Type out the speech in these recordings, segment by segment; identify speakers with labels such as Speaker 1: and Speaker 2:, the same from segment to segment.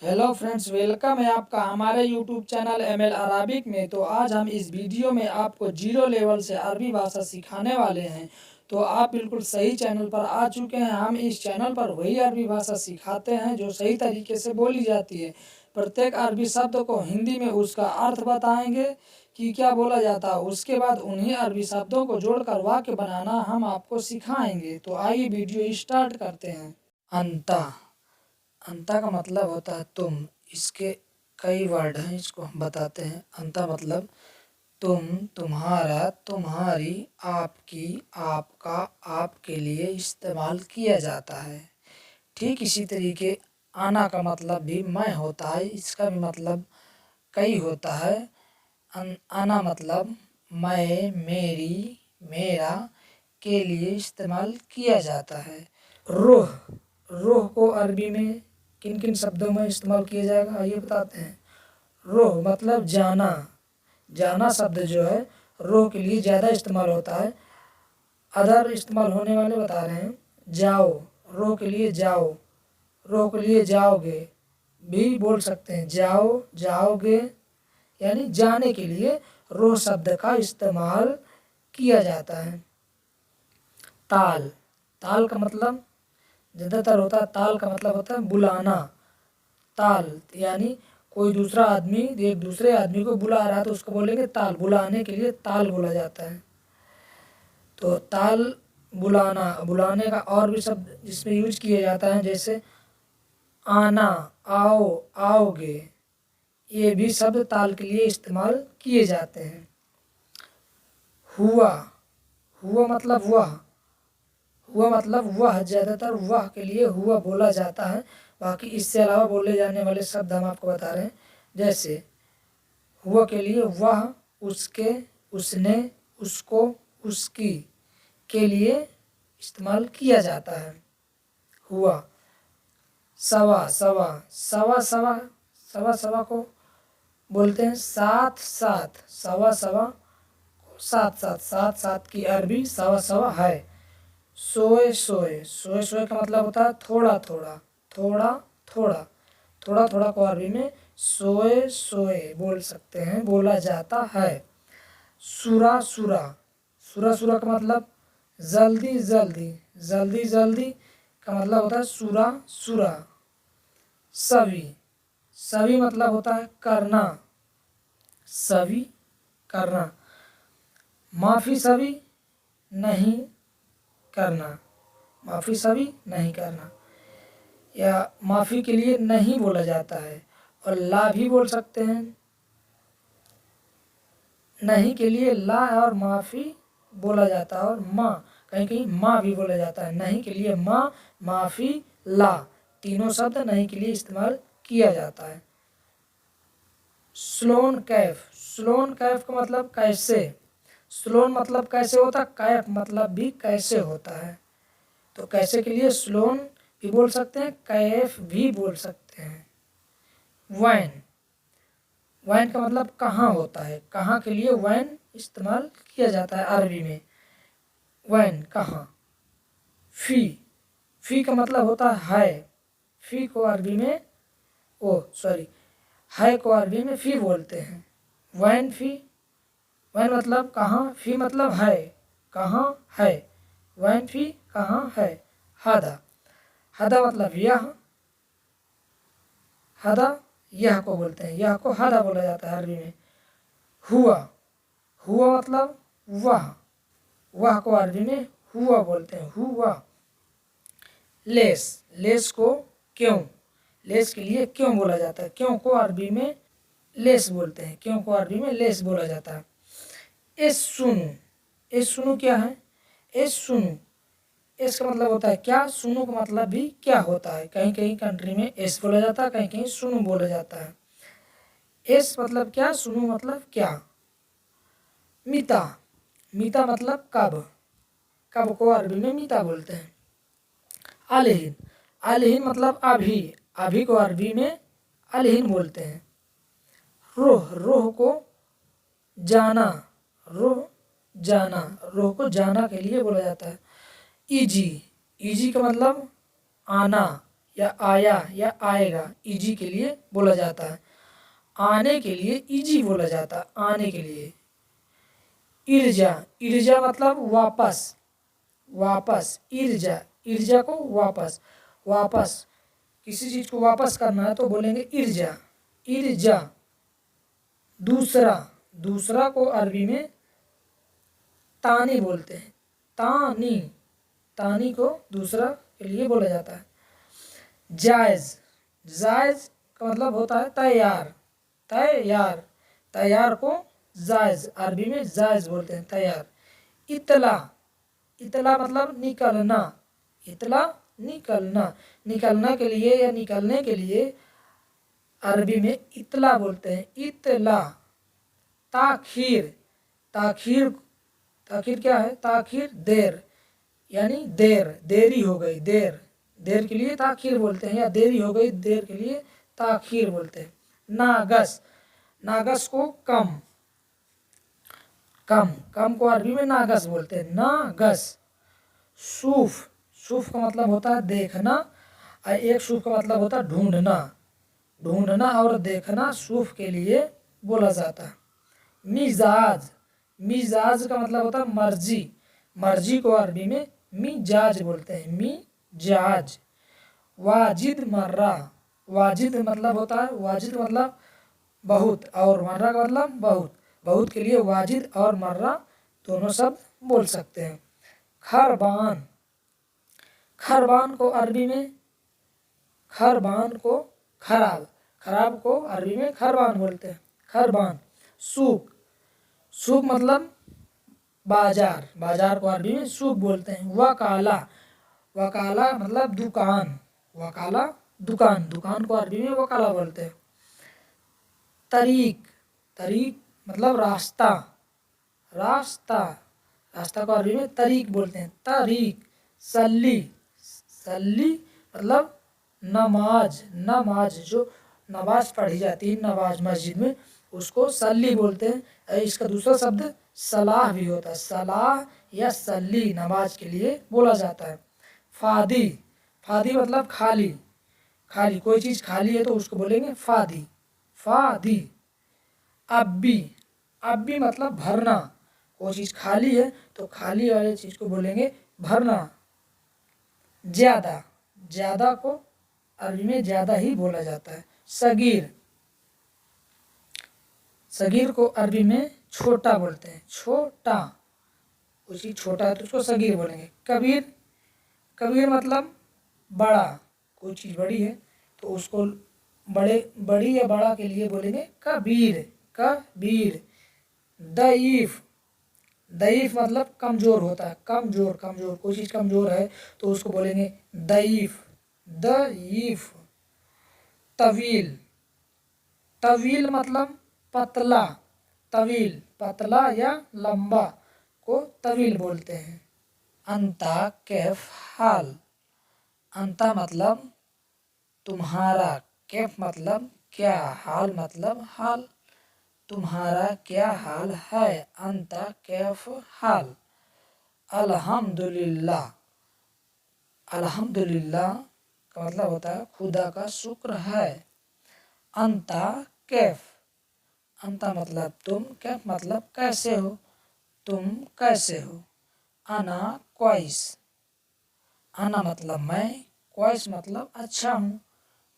Speaker 1: Hello friends, welcome है आपका हमारे यूट्यूब चैनल एमएल अराबिक में। तो आज हम इस वीडियो में आपको जीरो लेवल से अरबी भाषा सिखाने वाले हैं। तो आप बिल्कुल सही चैनल पर आ चुके हैं। हम इस चैनल पर वही अरबी भाषा सिखाते हैं जो सही तरीके से बोली जाती है। प्रत्येक अरबी शब्द को हिंदी में उसका अर्थ बताएंगे कि क्या बोला जाता है। उसके बाद उन्हीं अरबी शब्दों को जोड़कर वाक्य बनाना हम आपको सिखाएंगे। तो आइए वीडियो स्टार्ट करते हैं। अंता अंता का मतलब होता है तुम। इसके कई वर्ड हैं, इसको हम बताते हैं। अंता मतलब तुम, तुम्हारा, तुम्हारी, आपकी, आपका, आपके लिए इस्तेमाल किया जाता है। ठीक इसी तरीके आना का मतलब भी मैं होता है। इसका भी मतलब कई होता है। आना मतलब मैं, मेरी, मेरा के लिए इस्तेमाल किया जाता है। रूह रूह को अरबी में किन किन शब्दों में इस्तेमाल किया जाएगा आइए बताते हैं। रूह मतलब जाना। जाना शब्द जो है रूह के लिए ज़्यादा इस्तेमाल होता है। अदर इस्तेमाल होने वाले बता रहे हैं। जाओ, रूह के लिए जाओ, रूह के लिए जाओगे भी बोल सकते हैं। जाओ, जाओगे, यानी जाने के लिए रूह शब्द का इस्तेमाल किया जाता है। ताल ताल का मतलब ज़्यादातर होता है। ताल का मतलब होता है बुलाना। ताल यानी कोई दूसरा आदमी एक दूसरे आदमी को बुला रहा है तो उसको बोलेंगे ताल। बुलाने के लिए ताल बोला जाता है। तो ताल बुलाना, बुलाने का और भी शब्द जिसमें यूज किया जाता है जैसे आना, आओ, आओगे, ये भी शब्द ताल के लिए इस्तेमाल किए जाते हैं। हुआ हुआ मतलब वह, हुआ मतलब वह, ज़्यादातर वह के लिए हुआ बोला जाता है। बाकी इससे अलावा बोले जाने वाले शब्द हम आपको बता रहे हैं। जैसे हुआ के लिए वह, उसके, उसने, उसको, उसकी के लिए इस्तेमाल किया जाता है। हुआ। सवा सवा सवा सवा सवा सवा को बोलते हैं साथ साथ। सवा सवा साथ साथ, साथ साथ की अरबी सवा सवा है। सोए सोए सोए सोए का मतलब होता है थोड़ा थोड़ा, थोड़ा थोड़ा, थोड़ा थोड़ा को अरबी में सोए सोए बोल सकते हैं, बोला जाता है। सुरा सुरा सुरा सुरा का मतलब जल्दी जल्दी, जल्दी जल्दी का मतलब होता है सुरा सुरा। सभी सभी मतलब होता है करना, सभी करना। माफ़ी सभी नहीं करना, माफ़ी सभी नहीं करना, या माफ़ी के लिए नहीं बोला जाता है। और ला भी बोल सकते हैं। नहीं के लिए ला और माफ़ी बोला जाता है। और माँ, कहीं कहीं माँ भी बोला जाता है। नहीं के लिए माँ, माफ़ी, ला, तीनों शब्द नहीं के लिए इस्तेमाल किया जाता है। स्लोन कैफ स्लोन कैफ का मतलब कैसे। स्लोन मतलब कैसे होता है, कैफ मतलब भी कैसे होता है। तो कैसे के लिए स्लोन भी बोल सकते हैं, कैफ भी बोल सकते हैं। वैन वैन का मतलब कहाँ होता है। कहाँ के लिए वैन इस्तेमाल किया जाता है अरबी में। वैन कहाँ। फी का मतलब होता है। फी को अरबी में है को अरबी में फी बोलते हैं। वैन फी, वैन मतलब कहाँ, फी मतलब है, कहाँ है। वैन फी कहाँ है। हदा हदा मतलब यह, हदा यह को बोलते हैं, यह को हदा बोला जाता है अरबी में। हुआ हुआ मतलब वह, वह को अरबी में हुआ बोलते हैं, हुआ। लेस लेस को क्यों, लेस के लिए क्यों बोला जाता है। क्यों को अरबी में लेस बोलते हैं, क्यों को अरबी में लेस बोला जाता है। एस सुनु एस सुनु क्या है। एस सुनु, एस का मतलब होता है क्या, सुनु का मतलब भी क्या होता है। कहीं कहीं कंट्री में एस बोला जाता है, कहीं कहीं सुनु बोला जाता है। एस मतलब क्या, सुनु मतलब क्या। मिता मिता मतलब कब, कब को अरबी में मिता बोलते हैं। अलहीन अलहीन मतलब अभी, अभी को अरबी में अलहीन बोलते हैं। रोह रोह को जाना, रोह जाना, रोह को जाना के लिए बोला जाता है। इजी इजी का मतलब आना, या आया या आएगा इजी के लिए बोला जाता है। आने के लिए इजी बोला जाता है, आने के लिए। इर्जा, इर्जा मतलब वापस, वापस। इर्जा, इर्जा को वापस, वापस किसी चीज को वापस करना है तो बोलेंगे इर्जा, इर्जा। दूसरा, दूसरा को अरबी में तानी बोलते हैं, तानी, तानी को दूसरा के लिए बोला जाता है। जायज़, जायज़ का मतलब होता है तैयार, तैयार, तैयार को जायज़, अरबी में जायज़ बोलते हैं, तैयार। इतला, इतला मतलब निकलना, इतला निकलना, निकलना के लिए या निकलने के लिए अरबी में इतला बोलते हैं, इतला। ताखीर, ताखीर, ताखीर क्या है? ताखीर देर, यानी देर, देरी हो गई, देर, देर के लिए ताखीर बोलते हैं, या देरी हो गई देर के लिए ताखीर बोलते हैं। नागस, नागस को कम, कम, कम को अरबी में नागस बोलते हैं, नागस। सूफ, सूफ का मतलब होता है देखना, और एक सूफ का मतलब होता है ढूंढना, ढूंढना और देखना सूफ के लिए बोला जाता है। मिजाज, मिजाज का मतलब होता है मर्जी, मर्जी को अरबी में मिजाज बोलते हैं, मिजाज। वाजिद मर्रा, वाजिद मतलब होता है, वाजिद मतलब बहुत, और मर्रा का मतलब बहुत, बहुत के लिए वाजिद और मर्रा दोनों शब्द बोल सकते हैं। खरबान, खरबान को अरबी में, खरबान को खराब, खराब को अरबी में खरबान बोलते हैं, खरबान। सूक, सूक मतलब बाजार, बाजार को अरबी में सूक बोलते हैं। वकाला, वकाला मतलब दुकान, वकाला दुकान, दुकान को अरबी में वकाला बोलते हैं। तरीक, तरीक मतलब रास्ता, रास्ता, रास्ता को अरबी में तरीक बोलते हैं, तरीक। सल्ली, सल्ली मतलब नमाज, नमाज जो नमाज पढ़ी जाती है नमाज मस्जिद में उसको सल्ली बोलते हैं। इसका दूसरा शब्द सलाह भी होता है, सलाह या सल्ली नमाज के लिए बोला जाता है। फादी, फादी मतलब खाली, खाली, कोई चीज़ खाली है तो उसको बोलेंगे फादी, फादी। अब्बी, अब्बी मतलब भरना, कोई चीज़ खाली है तो खाली वाले चीज़ को बोलेंगे भरना। ज़्यादा, ज़्यादा को अरबी में ज़्यादा ही बोला जाता है। सगीर, सगीर को अरबी में छोटा बोलते हैं, छोटा, कोई चीज़ छोटा है तो उसको सगीर बोलेंगे। कबीर, कबीर मतलब बड़ा, कोई चीज़ बड़ी है तो उसको बड़े, बड़ी या बड़ा के लिए बोलेंगे कबीर, कबीर। दईफ, दईफ मतलब कमज़ोर होता है, कमज़ोर, कमज़ोर, कोई चीज़ कमज़ोर है तो उसको बोलेंगे दईफ, दईफ। तवील, तवील मतलब पतला, तवील, पतला या लंबा को तवील बोलते हैं। अंता कैफ हाल, अंता मतलब तुम्हारा, कैफ मतलब क्या, हाल मतलब हाल, तुम्हारा क्या हाल है, अंता कैफ हाल। अल्हम्दुलिल्लाह, अल्हम्दुलिल्लाह का मतलब होता है खुदा का शुक्र है। अंता कैफ, अंता मतलब तुम, कैफ मतलब कैसे हो, तुम कैसे हो। अना क्वाइस, अना मतलब मैं, क्वाइस मतलब अच्छा हूँ,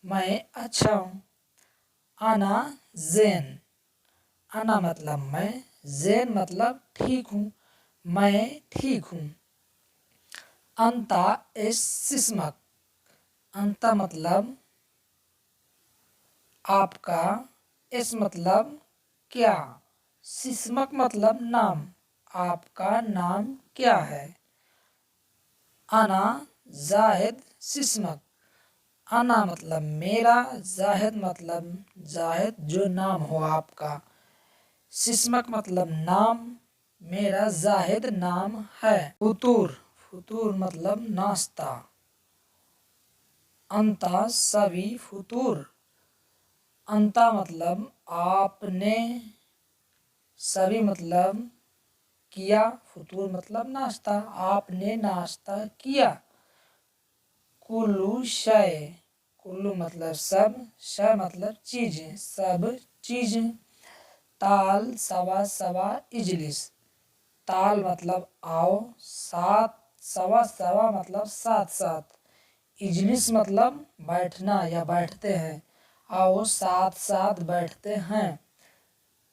Speaker 1: मैं अच्छा हूँ। अना ज़ैन, अना मतलब मैं, ज़ैन मतलब ठीक हूँ, मैं ठीक हूँ। अंता इस्मक, अंता मतलब आपका, इस मतलब क्या, सिस्मक मतलब नाम, आपका नाम क्या है। अना जाहिद सिस्मक, अना मतलब मेरा, जाहिद मतलब जाहिद जो नाम हो आपका, सिस्मक मतलब नाम, मेरा जाहिद नाम है। फुतूर, फुतूर मतलब नाश्ता। अंता सभी फुतूर, अंता मतलब आपने, सभी मतलब किया, फुतूर मतलब नाश्ता, आपने नाश्ता किया। कुल्लू शय, कुल्लू मतलब सब, श मतलब चीजें, सब चीजें। ताल सवा सवा इजलिस, ताल मतलब आओ, सात सवा सवा मतलब साथ साथ, इजलिस मतलब बैठना या बैठते हैं, आओ साथ साथ बैठते हैं।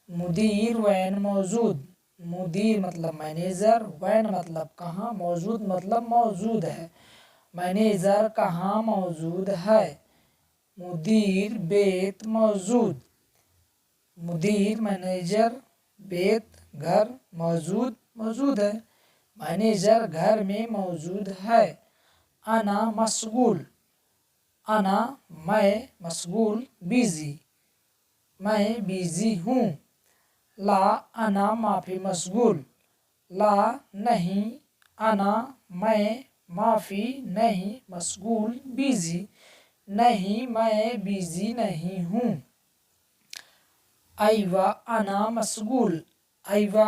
Speaker 1: मुदीर वैन मौजूद, मुदीर मतलब मैनेजर, वैन मतलब कहाँ, मौजूद मतलब मौजूद है, मैनेजर कहाँ मौजूद है। मुदीर बेत मौजूद, मुदीर मैनेजर, बेत घर, मौजूद मौजूद है, मैनेजर घर में मौजूद है। अना मशगूल, अना मैं, मशगूल बिजी, मैं बिजी हूँ। ला अना माफी मशगूल, ला नहीं, अना मैं, माफी नहीं, मशगूल बिजी, नहीं मैं बिजी नहीं हूँ। अयवा अना मशगूल, अयवा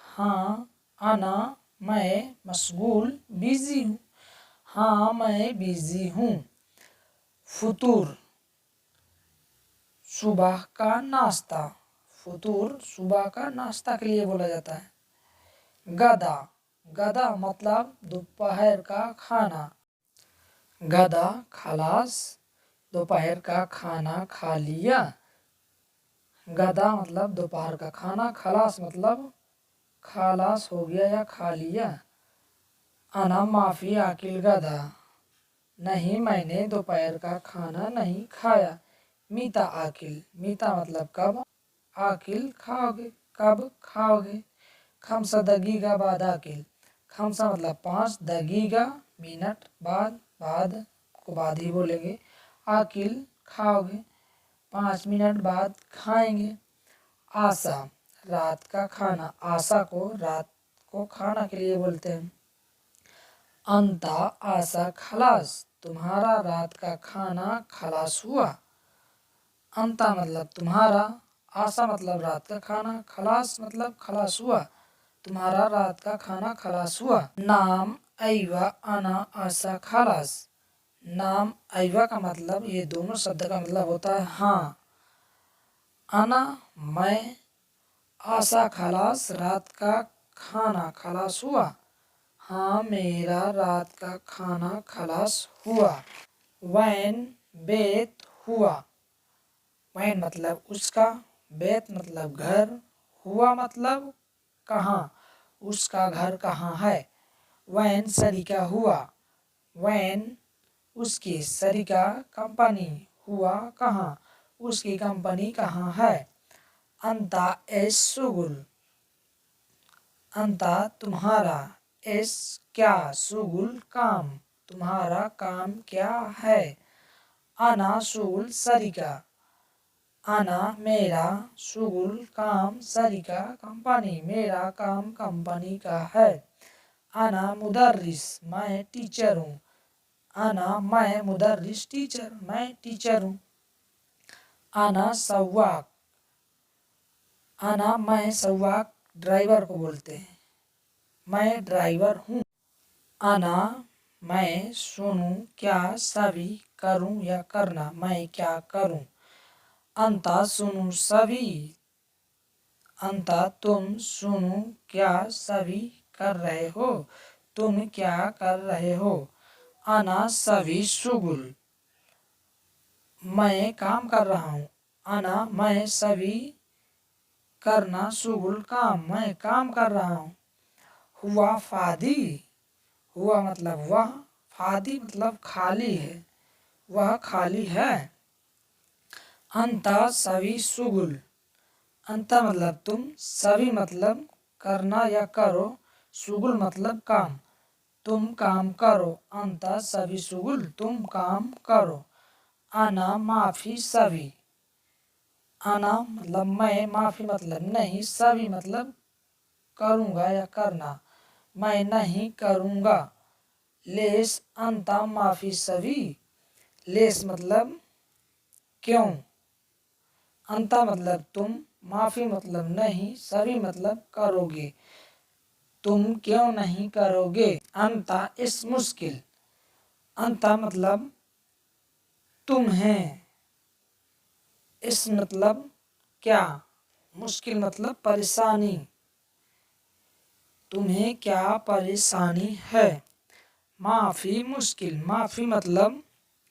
Speaker 1: हाँ, अना मैं, मशगूल बिजी हूँ, हाँ मैं बिजी हूँ। फुतूर सुबह का नाश्ता, फुतूर सुबह का नाश्ता के लिए बोला जाता है। गदा, गदा मतलब दोपहर का खाना, गदा खलास, दोपहर का खाना खा लिया। गदा मतलब दोपहर का खाना, खलास मतलब खलास हो गया या खा लिया। अना माफी आकिल गदा, नहीं मैंने दोपहर का खाना नहीं खाया। मीता आकिल, मीता मतलब कब, आकिल खाओगे, कब खाओगे। खमसा दगीगा बाद आकिल, खमसा मतलब 5, दगीगा मिनट, बाद को बाद ही बोलेंगे, आकिल खाओगे, 5 मिनट बाद खाएंगे। आशा रात का खाना, आशा को रात को खाना के लिए बोलते हैं। अंता आशा खलास, तुम्हारा रात का खाना खलास हुआ। अंता मतलब तुम्हारा, आशा मतलब रात का खाना, खलास मतलब खलास हुआ, तुम्हारा रात का खाना खलास हुआ। नाम अयवा अना आशा खलास, नाम अयवा का मतलब, ये दोनों शब्द का मतलब होता है हाँ। अना मैं, आशा खलास रात का खाना खलास हुआ, हाँ मेरा रात का खाना खलास हुआ। वैन बेत हुआ, वैन मतलब उसका, बेत मतलब घर, हुआ मतलब कहाँ, उसका घर कहाँ है। वैन सरिका हुआ, वैन उसकी, सरिका कंपनी, हुआ कहाँ, उसकी कंपनी कहाँ है। अंता एस सुगुल, अंता तुम्हारा, एस क्या, सुगुल काम, तुम्हारा काम क्या है। अना सुगुल सरिका, अना मेरा, सुगुल काम, सरिका कंपनी, मेरा काम कंपनी का है। अना मुदर्रिस, मैं टीचर हूँ, अना मैं मुदर्रिस टीचर, मैं टीचर हूँ। अना सव्वाक, अना मैं, सव्वाक ड्राइवर को बोलते हैं, मैं ड्राइवर हूँ। अना मैं, सुनूं क्या, सभी करूं या करना, मैं क्या करूं। अंता सुनूं सभी, अंता तुम, सुनूं क्या, सभी कर रहे हो, तुम क्या कर रहे हो। अना सभी शुगुल, मैं काम कर रहा हूँ, अना मैं सभी करना, शुगुल काम, मैं काम कर रहा हूँ। हुआ फादी, हुआ मतलब वह, फादी मतलब खाली है, वह खाली है। अंता सभी शुगुल, अंता मतलब तुम, सभी मतलब करना या करो, शुगुल मतलब काम, तुम काम करो। अंता सभी शुगुल, तुम काम करो। अना माफी सभी, अना मतलब मैं, माफी मतलब नहीं, सभी मतलब करूँगा या करना, मैं नहीं करूँगा। लेस अंता माफी सभी, लेस मतलब क्यों, अंता मतलब तुम, माफी मतलब नहीं, सभी मतलब करोगे, तुम क्यों नहीं करोगे। अंता इस मुश्किल, अंता मतलब तुम्हें, इस मतलब क्या, मुश्किल मतलब परेशानी, तुम्हें क्या परेशानी है। माफ़ी मुश्किल, माफ़ी मतलब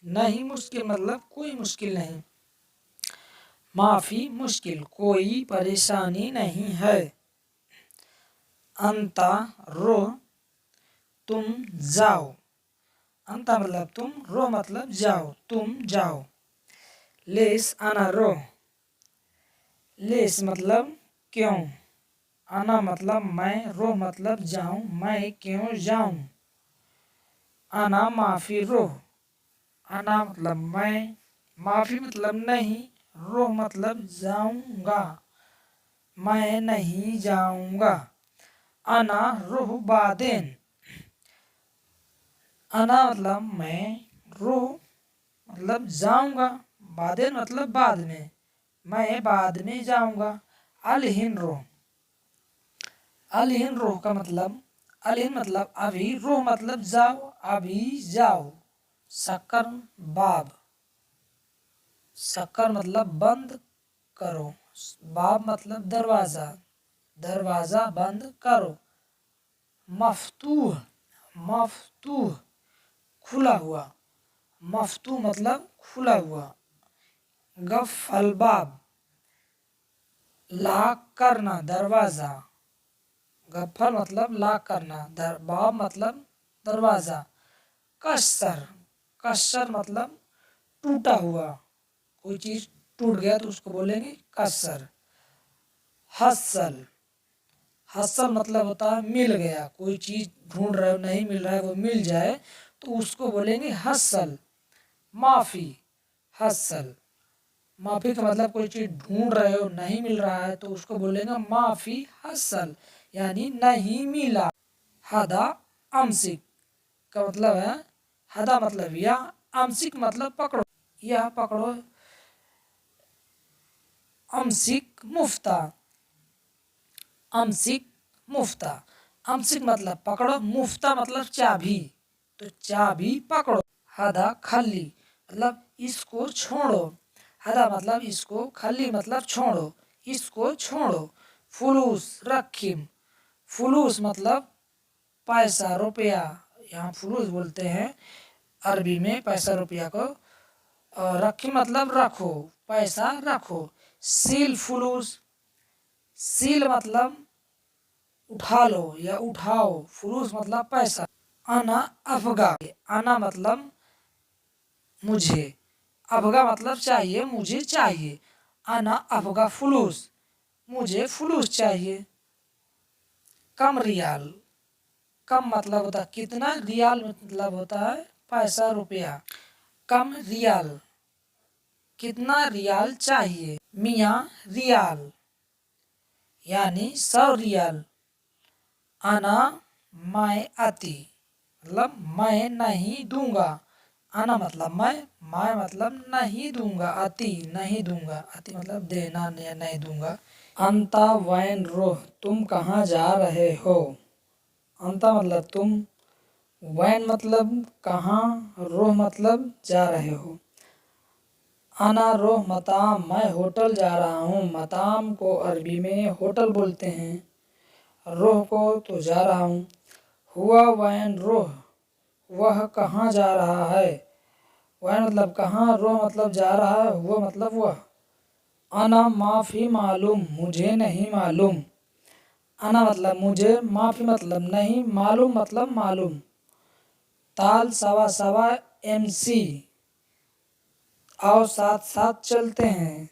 Speaker 1: नहीं, मुश्किल मतलब कोई मुश्किल नहीं। माफ़ी मुश्किल, कोई परेशानी नहीं है। अंता रो, तुम जाओ। अंता मतलब तुम, रो मतलब जाओ, तुम जाओ। लेस आना रो, लेस मतलब क्यों, आना मतलब मैं, रो मतलब जाऊं, मैं क्यों जाऊं। आना माफ़ी रो, आना मतलब मैं, माफ़ी मतलब नहीं, रो मतलब जाऊंगा, मैं नहीं जाऊंगा। आना रोह बादेन, आना मतलब मैं, रो मतलब जाऊंगा, बादेन मतलब बाद में, मैं बाद में जाऊंगा। अलहिन रो, अलहिन रोह का मतलब, अलहिन मतलब अभी, रोह मतलब जाओ, अभी जाओ। शक्कर बाब, शक्कर मतलब बंद करो, बाब मतलब दरवाज़ा, दरवाज़ा बंद करो। मफतूह, मफतूह खुला हुआ, मफतूह मतलब खुला हुआ। गफ्फल बाब, लॉक करना दरवाज़ा, गफ्फल मतलब लॉक करना, बाब मतलब दरवाज़ा। कस्सर, कस्सर मतलब टूटा हुआ, कोई चीज़ टूट गया तो उसको बोलेंगे कस्सर। हसल, हसल मतलब होता है मिल गया, कोई चीज़ ढूंढ रहे हो नहीं मिल रहा है, वो मिल जाए तो उसको बोलेंगे हसल। माफ़ी, हसल, माफ़ी का मतलब कोई चीज़ ढूंढ रहे हो नहीं मिल रहा है तो उसको बोलेंगे माफ़ी हसल, यानी नहीं मिला। हदा अमसिक का मतलब है, हदा मतलब यह, अमसिक मतलब पकड़ो, यह पकड़ो। अमसिक मुफ्ता, अमसिक मुफ्ता, अमसिक मतलब पकड़ो, मुफ्ता मतलब चाबी, तो चाबी पकड़ो। हदा खल्ली मतलब इसको छोड़ो, हदा मतलब इसको, खल्ली मतलब छोड़ो, इसको छोड़ो। फुलूस रखिम, फुलूस मतलब पैसा रुपया, यहाँ फुलूस बोलते हैं अरबी में पैसा रुपया को। रखिम मतलब रखो, पैसा रखो। सील फुलूस, सील मतलब उठा लो या उठाओ, फुलूस मतलब पैसा। अना अफगा, अना मतलब मुझे, अफगा मतलब चाहिए, मुझे चाहिए। अना अफगा फुलूस, मुझे फुलूस चाहिए। कम रियाल, कम मतलब होता है कितना, रियाल मतलब होता है पैसा रुपया। कम रियाल, कितना रियाल चाहिए। मियाँ रियाल यानी 100 रियाल। आना मैं आती मतलब मैं नहीं दूंगा, आना मतलब मैं मतलब नहीं दूंगा, आती नहीं दूंगा, आती मतलब देना नहीं दूंगा। अंता वैन रोह, तुम कहाँ जा रहे हो। अंता मतलब तुम, वैन मतलब कहाँ, रोह मतलब जा रहे हो। आना रोह मताम, मैं होटल जा रहा हूँ, मताम को अरबी में होटल बोलते हैं, रोह को तो जा रहा हूँ। हुआ वैन रोह, वह कहाँ जा रहा है, वैन मतलब कहाँ, रोह मतलब जा रहा है, हुआ मतलब वह। अना माफ़ी मालूम, मुझे नहीं मालूम, अना मतलब मुझे, माफ़ी मतलब नहीं, मालूम मतलब मालूम। ताल सवा सवा MC, आओ साथ साथ चलते हैं,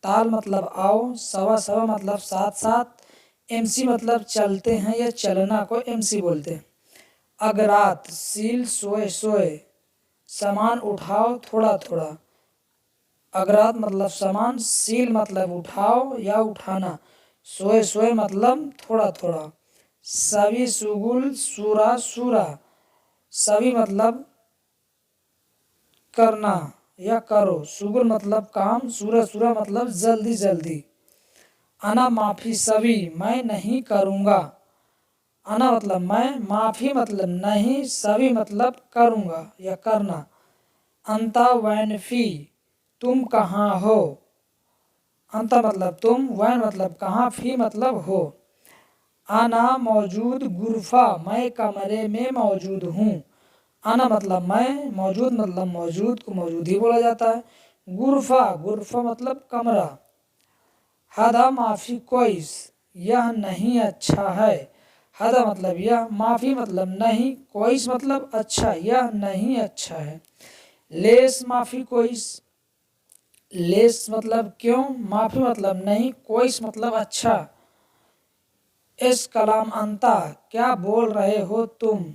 Speaker 1: ताल मतलब आओ, सवा सवा मतलब साथ साथ, MC मतलब चलते हैं या चलना को MC बोलते हैं। अगरात सील सोए सोए, सामान उठाओ थोड़ा थोड़ा, अगरात मतलब सामान, सील मतलब उठाओ या उठाना, सोए सोए मतलब थोड़ा थोड़ा। सभी सुगुल सूरा सूरा, सभी मतलब करना या करो, सुगुल मतलब काम, सूरा सूरा मतलब जल्दी जल्दी। अना माफ़ी सभी, मैं नहीं करूँगा, अना मतलब मैं, माफ़ी मतलब नहीं, सभी मतलब करूँगा या करना। अंता वैन फी, तुम कहाँ हो। अंता मतलब तुम, वैन मतलब कहाँ, फी मतलब हो। आना मौजूद गुरफा, मैं कमरे में मौजूद हूँ। आना मतलब मैं, मौजूद मतलब मौजूद को मौजूद ही बोला जाता है। गुरफा, गुरफा मतलब कमरा। हदा माफी कोइस, यह नहीं अच्छा है। हदा मतलब यह, माफी मतलब नहीं, कोइस मतलब अच्छा, यह नहीं अच्छा है। लेस माफी कोइस, लेस मतलब क्यों, माफी मतलब नहीं, कोइस मतलब अच्छा। इस कलाम अंता, क्या बोल रहे हो तुम।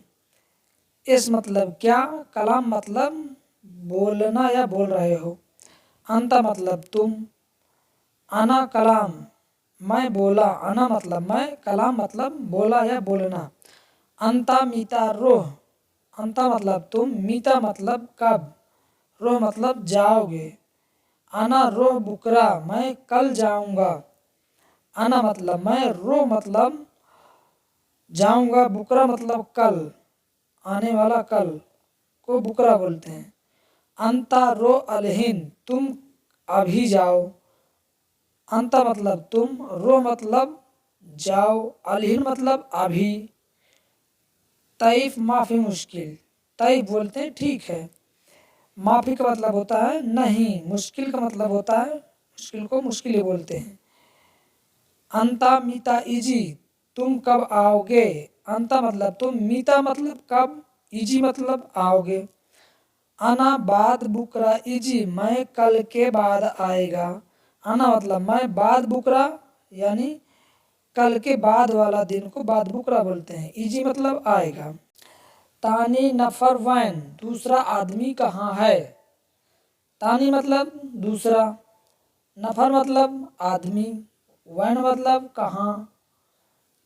Speaker 1: इस मतलब क्या, कलाम मतलब बोलना या बोल रहे हो। अंता मतलब तुम। अना कलाम, मैं बोला। अना मतलब मैं, कलाम मतलब बोला या बोलना। अंता मीता रोह, अंता मतलब तुम, मीता मतलब कब, रोह मतलब जाओगे। अना रोह बुकरा, मैं कल जाऊंगा। अना मतलब मैं, रोह मतलब जाऊंगा, बुकरा मतलब कल, आने वाला कल को बुकरा बोलते हैं। अंता रो अलहिन, तुम अभी जाओ। अंता मतलब तुम, रो मतलब जाओ, अलहिन मतलब अभी। तईफ माफी मुश्किल, तईफ बोलते हैं ठीक है। माफी का मतलब होता है नहीं, मुश्किल का मतलब होता है मुश्किल को मुश्किल ही बोलते हैं। अंता मीता इजी, तुम कब आओगे। अंता मतलब तुम, मीता मतलब कब, इजी मतलब आओगे। अना बाद बुकरा इजी, मैं कल के बाद आएगा। अना मतलब मैं, बाद बुकरा यानी कल के बाद वाला दिन को बाद बुकरा बोलते हैं। इजी मतलब आएगा। तानी नफर वैन, दूसरा आदमी कहाँ है। तानी मतलब दूसरा, नफर मतलब आदमी, वैन मतलब कहाँ।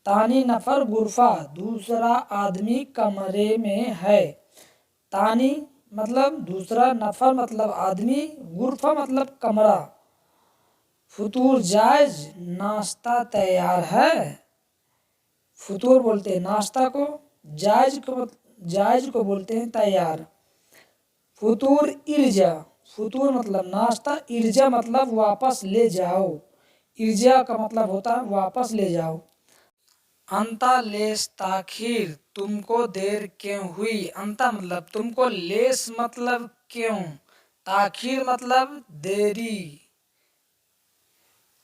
Speaker 1: तानी नफर गुरफा, दूसरा आदमी कमरे में है। तानी मतलब दूसरा, नफर मतलब आदमी, गुरफा मतलब कमरा। फुतूर जायज, नाश्ता तैयार है। फुतूर बोलते हैं नाश्ता को, जायज को बोलते हैं तैयार। फुतूर इर्जा, फुतूर मतलब नाश्ता, इर्जा मतलब वापस ले जाओ। इर्जा का मतलब होता है वापस ले जाओ। अंता लेस ताखिर, तुमको देर क्यों हुई। अंता मतलब तुमको, लेस मतलब क्यों, ताखिर मतलब देरी।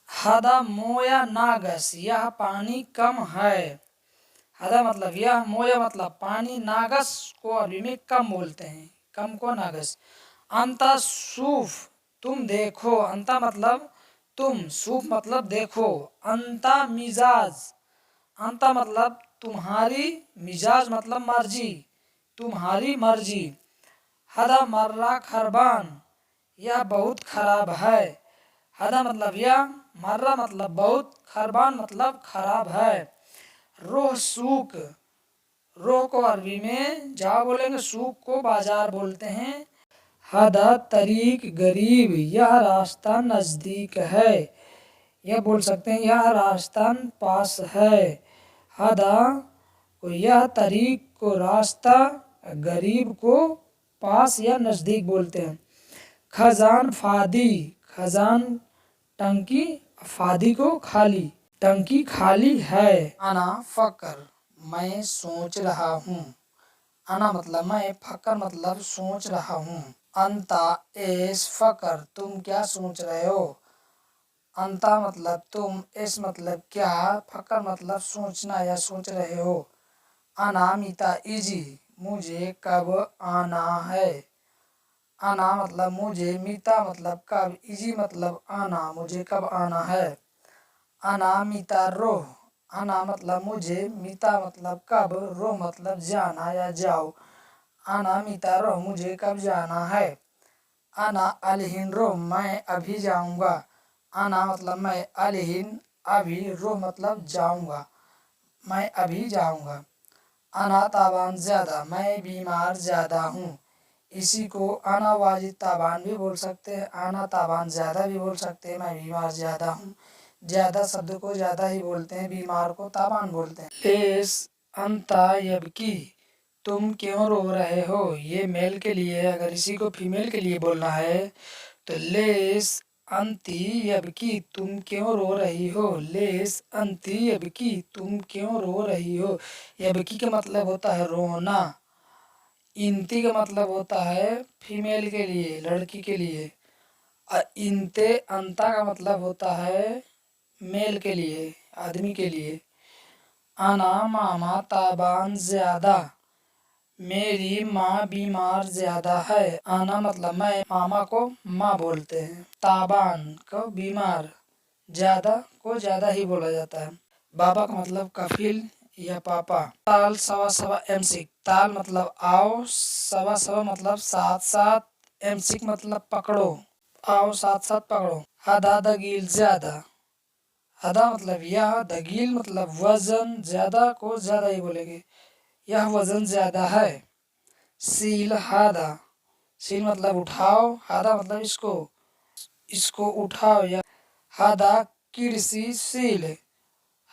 Speaker 1: हदा मोया नागस, यह पानी कम है। हदा मतलब यह, मोया मतलब पानी, नागस को अरबी में कम बोलते हैं, कम को नागस। अंता सूफ, तुम देखो। अंता मतलब तुम, सूफ मतलब देखो। अंता मिजाज, अंता मतलब तुम्हारी, मिजाज मतलब मर्जी, तुम्हारी मर्जी। हदा मर्रा खरबान, यह बहुत खराब है। हदा मतलब यह, मर्रा मतलब बहुत, खरबान मतलब खराब है। रोह सूक, रोह को अरबी में जाओ बोलेंगे, सूक को बाजार बोलते हैं। हदा तरीक गरीब, यह रास्ता नजदीक है। यह बोल सकते हैं यह रास्ता पास है। हदा को, यह तरीक को रास्ता, गरीब को पास या नजदीक बोलते हैं। खजान फादी, खजान टंकी, फादी को खाली, टंकी खाली है। अना फकर, मैं सोच रहा हूँ। अना मतलब मैं, फकर मतलब सोच रहा हूँ। अंता एस फकर, तुम क्या सोच रहे हो। अंता मतलब तुम, एस मतलब क्या, फकर मतलब सोचना या सोच रहे हो। अनामिता इजी, मुझे कब आना है। आना मतलब मुझे, मीता मतलब कब, इजी मतलब आना, मुझे कब आना है। अनामिता रोह, आना मतलब मुझे, मीता मतलब कब, रोह मतलब जाना या जाओ। अनामिता रोह, मुझे कब जाना है। अना अलहिन रोह, मैं अभी जाऊंगा। अना मतलब मैं, अलहिन अभी, रोह मतलब जाऊंगा, मैं अभी जाऊंगा। अना ताबान ज्यादा, मैं बीमार ज्यादा हूँ। इसी को अना वाजिद ताबान भी बोल सकते हैं, आना ताबान ज्यादा भी बोल सकते हैं, मैं बीमार ज्यादा हूँ। ज्यादा शब्द को ज्यादा ही बोलते हैं, बीमार को ताबान बोलते हैं। लेस अंता यबकी, तुम क्यों रो रहे हो, ये मेल के लिए है। अगर इसी को फीमेल के लिए बोलना है तो लेस अंती यबकी, तुम क्यों रो रही हो। लेस अंती यबकी, तुम क्यों रो रही हो। यबकी का मतलब होता है रोना। इंती का मतलब होता है फीमेल के लिए, लड़की के लिए। इंते अंता का मतलब होता है मेल के लिए, आदमी के लिए। अना मामा ताबान ज्यादा, मेरी माँ बीमार ज्यादा है। आना मतलब मैं, मामा को माँ बोलते हैं। ताबान को बीमार, ज्यादा को ज्यादा ही बोला जाता है। बाबा का मतलब कफिल या पापा। ताल सवा सवा एमसिक, ताल मतलब आओ, सवा सवा मतलब साथ साथ, एमसिक मतलब पकड़ो, आओ साथ साथ पकड़ो। हदा दगील ज्यादा, हदा मतलब यह, दगील मतलब वजन, ज्यादा को ज्यादा ही बोलेंगे, यह वजन ज्यादा है। सील हादा, सील मतलब उठाओ, हादा मतलब इसको, इसको उठाओ। या हादा किरसी सील,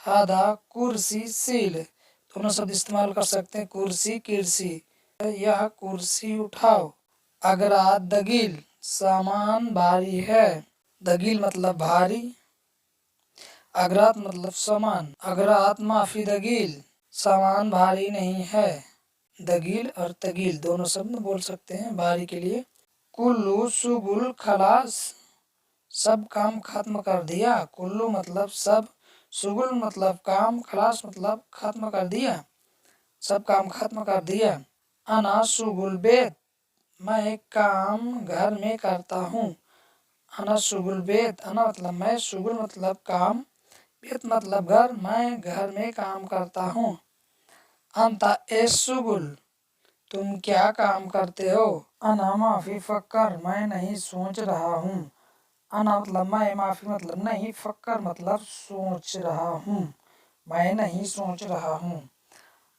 Speaker 1: हादा कुर्सी सील, दोनों शब्द इस्तेमाल कर सकते हैं, कुर्सी किरसी। यह कुर्सी उठाओ। अगरात दगील, सामान भारी है। दगील मतलब भारी, अगरात मतलब सामान। अगरात माफी दगील, सामान भारी नहीं है। दगील और तगील दोनों शब्द बोल सकते हैं भारी के लिए। कुल्लू सुगुल खलास, सब काम खत्म कर दिया। कुल्लू मतलब सब, सुगुल मतलब काम, खलास मतलब खत्म कर दिया, सब काम खत्म कर दिया। अना सुगुल बेत, मैं काम घर में करता हूँ। अना सुगुल बेत, अना मतलब मैं, सुगुल मतलब काम, बेत मतलब घर, मैं घर में काम करता हूँ। अंता एस सुगुल, तुम क्या काम करते हो। अना माफी फक्कर, मैं नहीं सोच रहा हूँ। अना मतलब मैं, माफी मतलब नहीं, फक्कर मतलब सोच रहा हूँ, मैं नहीं सोच रहा हूँ।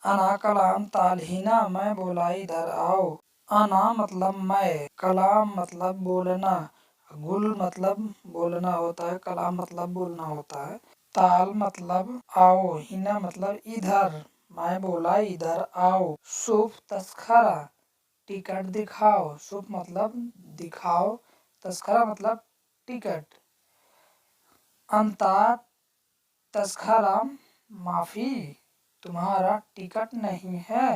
Speaker 1: अना कलाम तालहीना, मैं बोला इधर आओ। अना मतलब मैं, कलाम मतलब बोलना, गुल मतलब बोलना होता है, कलाम मतलब बोलना होता है। ताल मतलब आओ, हिना मतलब इधर, मैं बोला इधर आओ। शुभ तस्खरा, टिकट दिखाओ। शुभ मतलब दिखाओ, तस्खरा मतलब टिकट। अंता तस्खरा माफी, तुम्हारा टिकट नहीं है।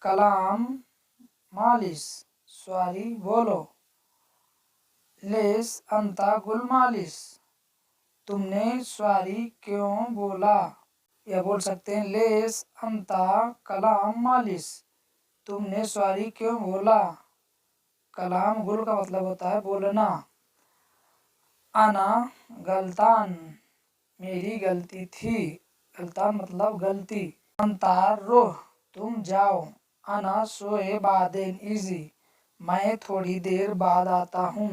Speaker 1: कलाम मालिश, सॉरी बोलो। लेस अंता गुल मालिश, तुमने सॉरी क्यों बोला। या बोल सकते हैं लेस अंता कलाम मालिश, तुमने सॉरी क्यों बोला। कलाम गुल का मतलब होता है बोलना। अना गलतान, मेरी गलती थी। गलतान मतलब गलती। अंतार रोह, तुम जाओ। अना सोए बादेन इजी, मैं थोड़ी देर बाद आता हूँ।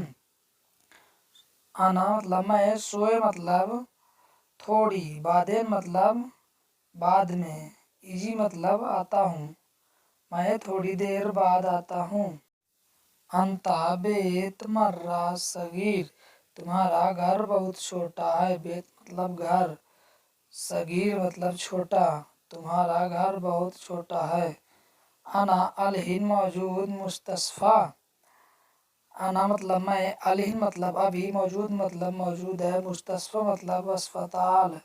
Speaker 1: अना मतलब मैं, सोए मतलब थोड़ी, बादेन मतलब बाद में, इजी मतलब आता हूँ, मैं थोड़ी देर बाद आता हूँ। अंता बेत मर्रा सगीर, तुम्हारा घर बहुत छोटा है। बेत मतलब घर, सगीर मतलब छोटा, तुम्हारा घर बहुत छोटा है। अना अलहिन मौजूद मुस्तस्फा, अना मतलब मैं, अलहिन मतलब अभी, मौजूद मतलब मौजूद है, मुस्तस्फा मतलब अस्पताल,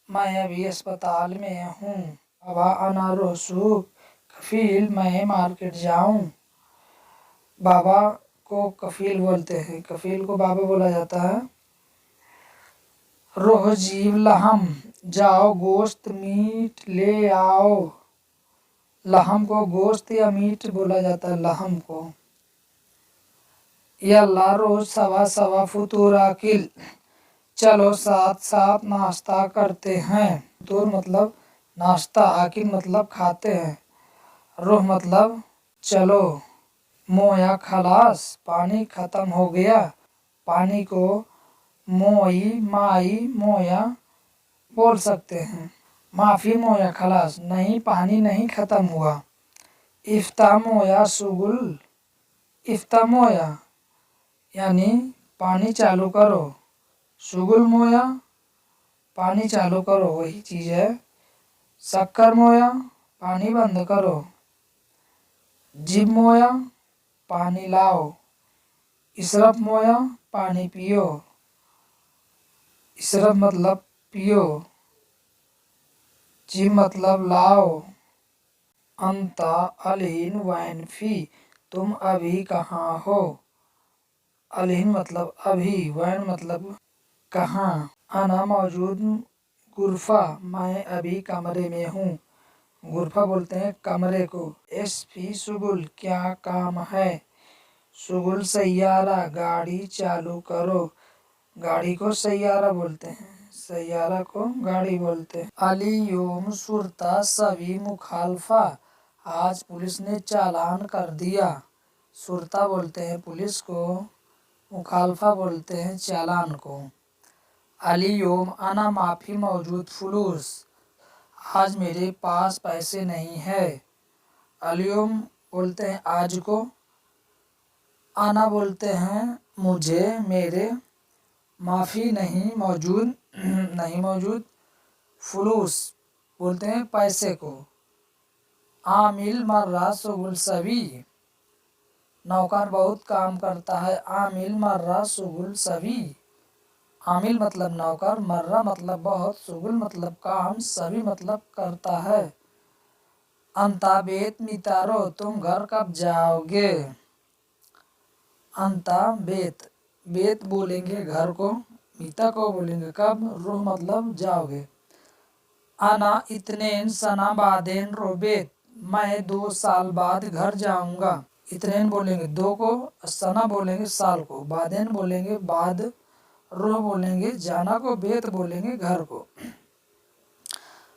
Speaker 1: मैं अभी अस्पताल में हूँ। बाबा अना रोसू कफील, मैं मार्केट जाऊँ। बाबा को कफील बोलते हैं, कफील को बाबा बोला जाता है। रोह जीव लहम, जाओ गोश्त मीट ले आओ। लहम को गोश्त या मीट बोला जाता है, लहम को। यल्ला रोज सवा सवा फुतूर आकिल, चलो साथ साथ नाश्ता करते हैं। फुतूर मतलब नाश्ता, आकिल मतलब खाते हैं। रोह मतलब चलो। मोया खलास, पानी खत्म हो गया। पानी को मोई माई मोया बोल सकते हैं। माफी मोया खलास, नहीं पानी नहीं खत्म हुआ। इफ्ता मोया सुगुल, इफ्ता मोया यानी पानी चालू करो। सुगुल मोया पानी चालू करो, वही चीज है। शक्कर मोया पानी बंद करो। जिब मोया पानी लाओ, इसरफ मोया पानी पियो, इसरफ मतलब पियो, जिब मतलब लाओ, अंता अलहिन वैन फी तुम अभी कहाँ हो, अलहिन मतलब अभी, वैन मतलब कहाँ, अना मौजूद गुरफा मैं अभी कमरे में हूँ, गुरफा बोलते हैं कमरे को। एस फी शुगुल क्या काम है, शुगुल सैयारा गाड़ी चालू करो, गाड़ी को सैयारा बोलते हैं, सैयारा को गाड़ी बोलते हैं। अली योम शुरता सभी मुखालफा आज पुलिस ने चालान कर दिया, शुरता बोलते हैं पुलिस को, मुखालफा बोलते हैं चालान को। अली योम अना माफी मौजूद फुलूस आज मेरे पास पैसे नहीं है, अलियोम बोलते हैं आज को, आना बोलते हैं मुझे मेरे, माफ़ी नहीं मौजूद नहीं मौजूद, फुलूस बोलते हैं पैसे को। आमिल मर्रा सुगुल सभी नौकर बहुत काम करता है, आमिल मर्रा सुगुल सभी, आमिल मतलब नौकर, मर्रा मतलब बहुत, सुगुल मतलब काम, सभी मतलब करता है। अंता बेत मितारो तुम घर कब जाओगे, अंता बेत, बेत बोलेंगे घर को, मिता को बोलेंगे कब, रोह मतलब जाओगे। आना इतनेन सना बादेन रोबेत मैं 2 साल बाद घर जाऊंगा, इतनेन बोलेंगे 2 को, सना बोलेंगे साल को, बादेन बोलेंगे बाद, रोह बोलेंगे जाना को, बेत बोलेंगे घर को।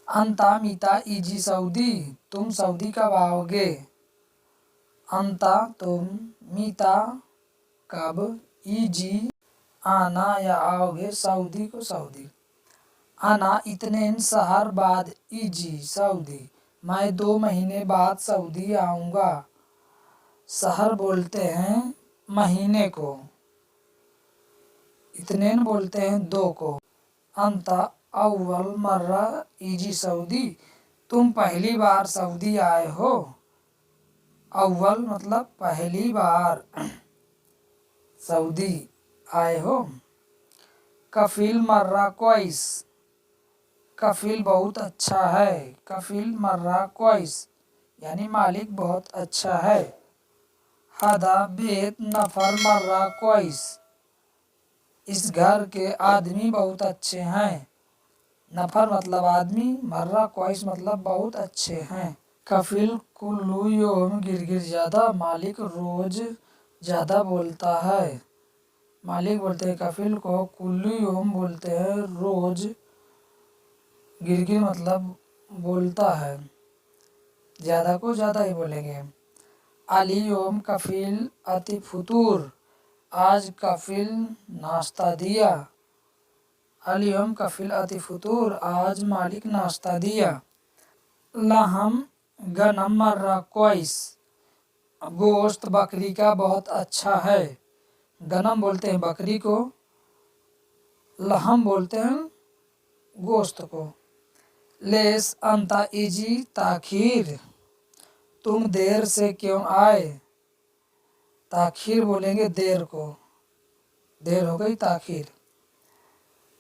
Speaker 1: अंता मीता इजी सऊदी तुम सऊदी कब आओगे, अंता तुम, मीता कब, इजी आना या आओगे, सऊदी को सऊदी। आना इतने शहर बाद इजी सऊदी मैं 2 महीने बाद सऊदी आऊँगा, शहर बोलते हैं महीने को, इतने बोलते हैं 2 को। अंता अव्वल मर्रा इजी सऊदी तुम पहली बार सऊदी आए हो, अव्वल मतलब पहली बार, सऊदी आए हो। कफिल मर्रा क्वाइस कफिल बहुत अच्छा है, कफिल मर्रा क्वाइस यानी मालिक बहुत अच्छा है। हदा बेत नफर मर्रा क्वाइस इस घर के आदमी बहुत अच्छे हैं, नफर मतलब आदमी, मर्रा क्वाइस मतलब बहुत अच्छे हैं। कफिल कुल्लू योम गिरगिर ज़्यादा मालिक रोज ज़्यादा बोलता है, मालिक बोलते हैं कफिल को, कुल्लू योम बोलते हैं रोज, गिरगिर मतलब बोलता है, ज़्यादा को ज़्यादा ही बोलेंगे। अली योम कफिल अति फुतूर आज कफिल नाश्ता दिया, अली योम कफिल अति फुतूर आज मालिक नाश्ता दिया। लहम गनम मर्रा क्वाइस गोश्त बकरी का बहुत अच्छा है, गनम बोलते हैं बकरी को, लहम बोलते हैं गोश्त को। लेस अंता इजी ताखीर तुम देर से क्यों आए, ताखीर बोलेंगे देर को, देर हो गई ताखीर।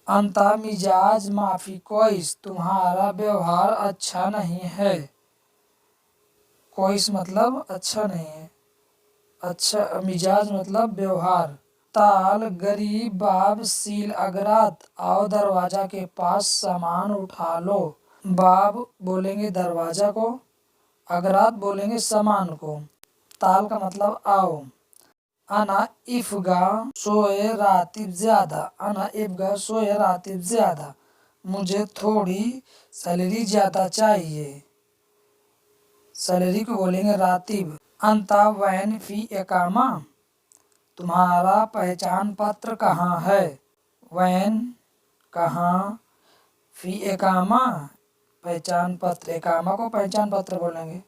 Speaker 1: अंता मिजाज माफी कोइस तुम्हारा व्यवहार अच्छा नहीं है, कोइस मतलब अच्छा नहीं है, अच्छा मिजाज मतलब व्यवहार। ताल गरीब बाब सील अगरात आओ दरवाजा के पास सामान उठा लो, बाब बोलेंगे दरवाजा को, अगरात बोलेंगे सामान को। ताल का मतलब आओ। अना इफगा सोए रातिब ज़्यादा, अना इफगा सोए रातिब ज़्यादा मुझे थोड़ी सैलरी ज़्यादा चाहिए, सैलरी को बोलेंगे रातिब। अंता वैन फी एकामा तुम्हारा पहचान पत्र कहाँ है, वैन कहाँ, फी एकामा पहचान पत्र, एकामा को पहचान पत्र बोलेंगे।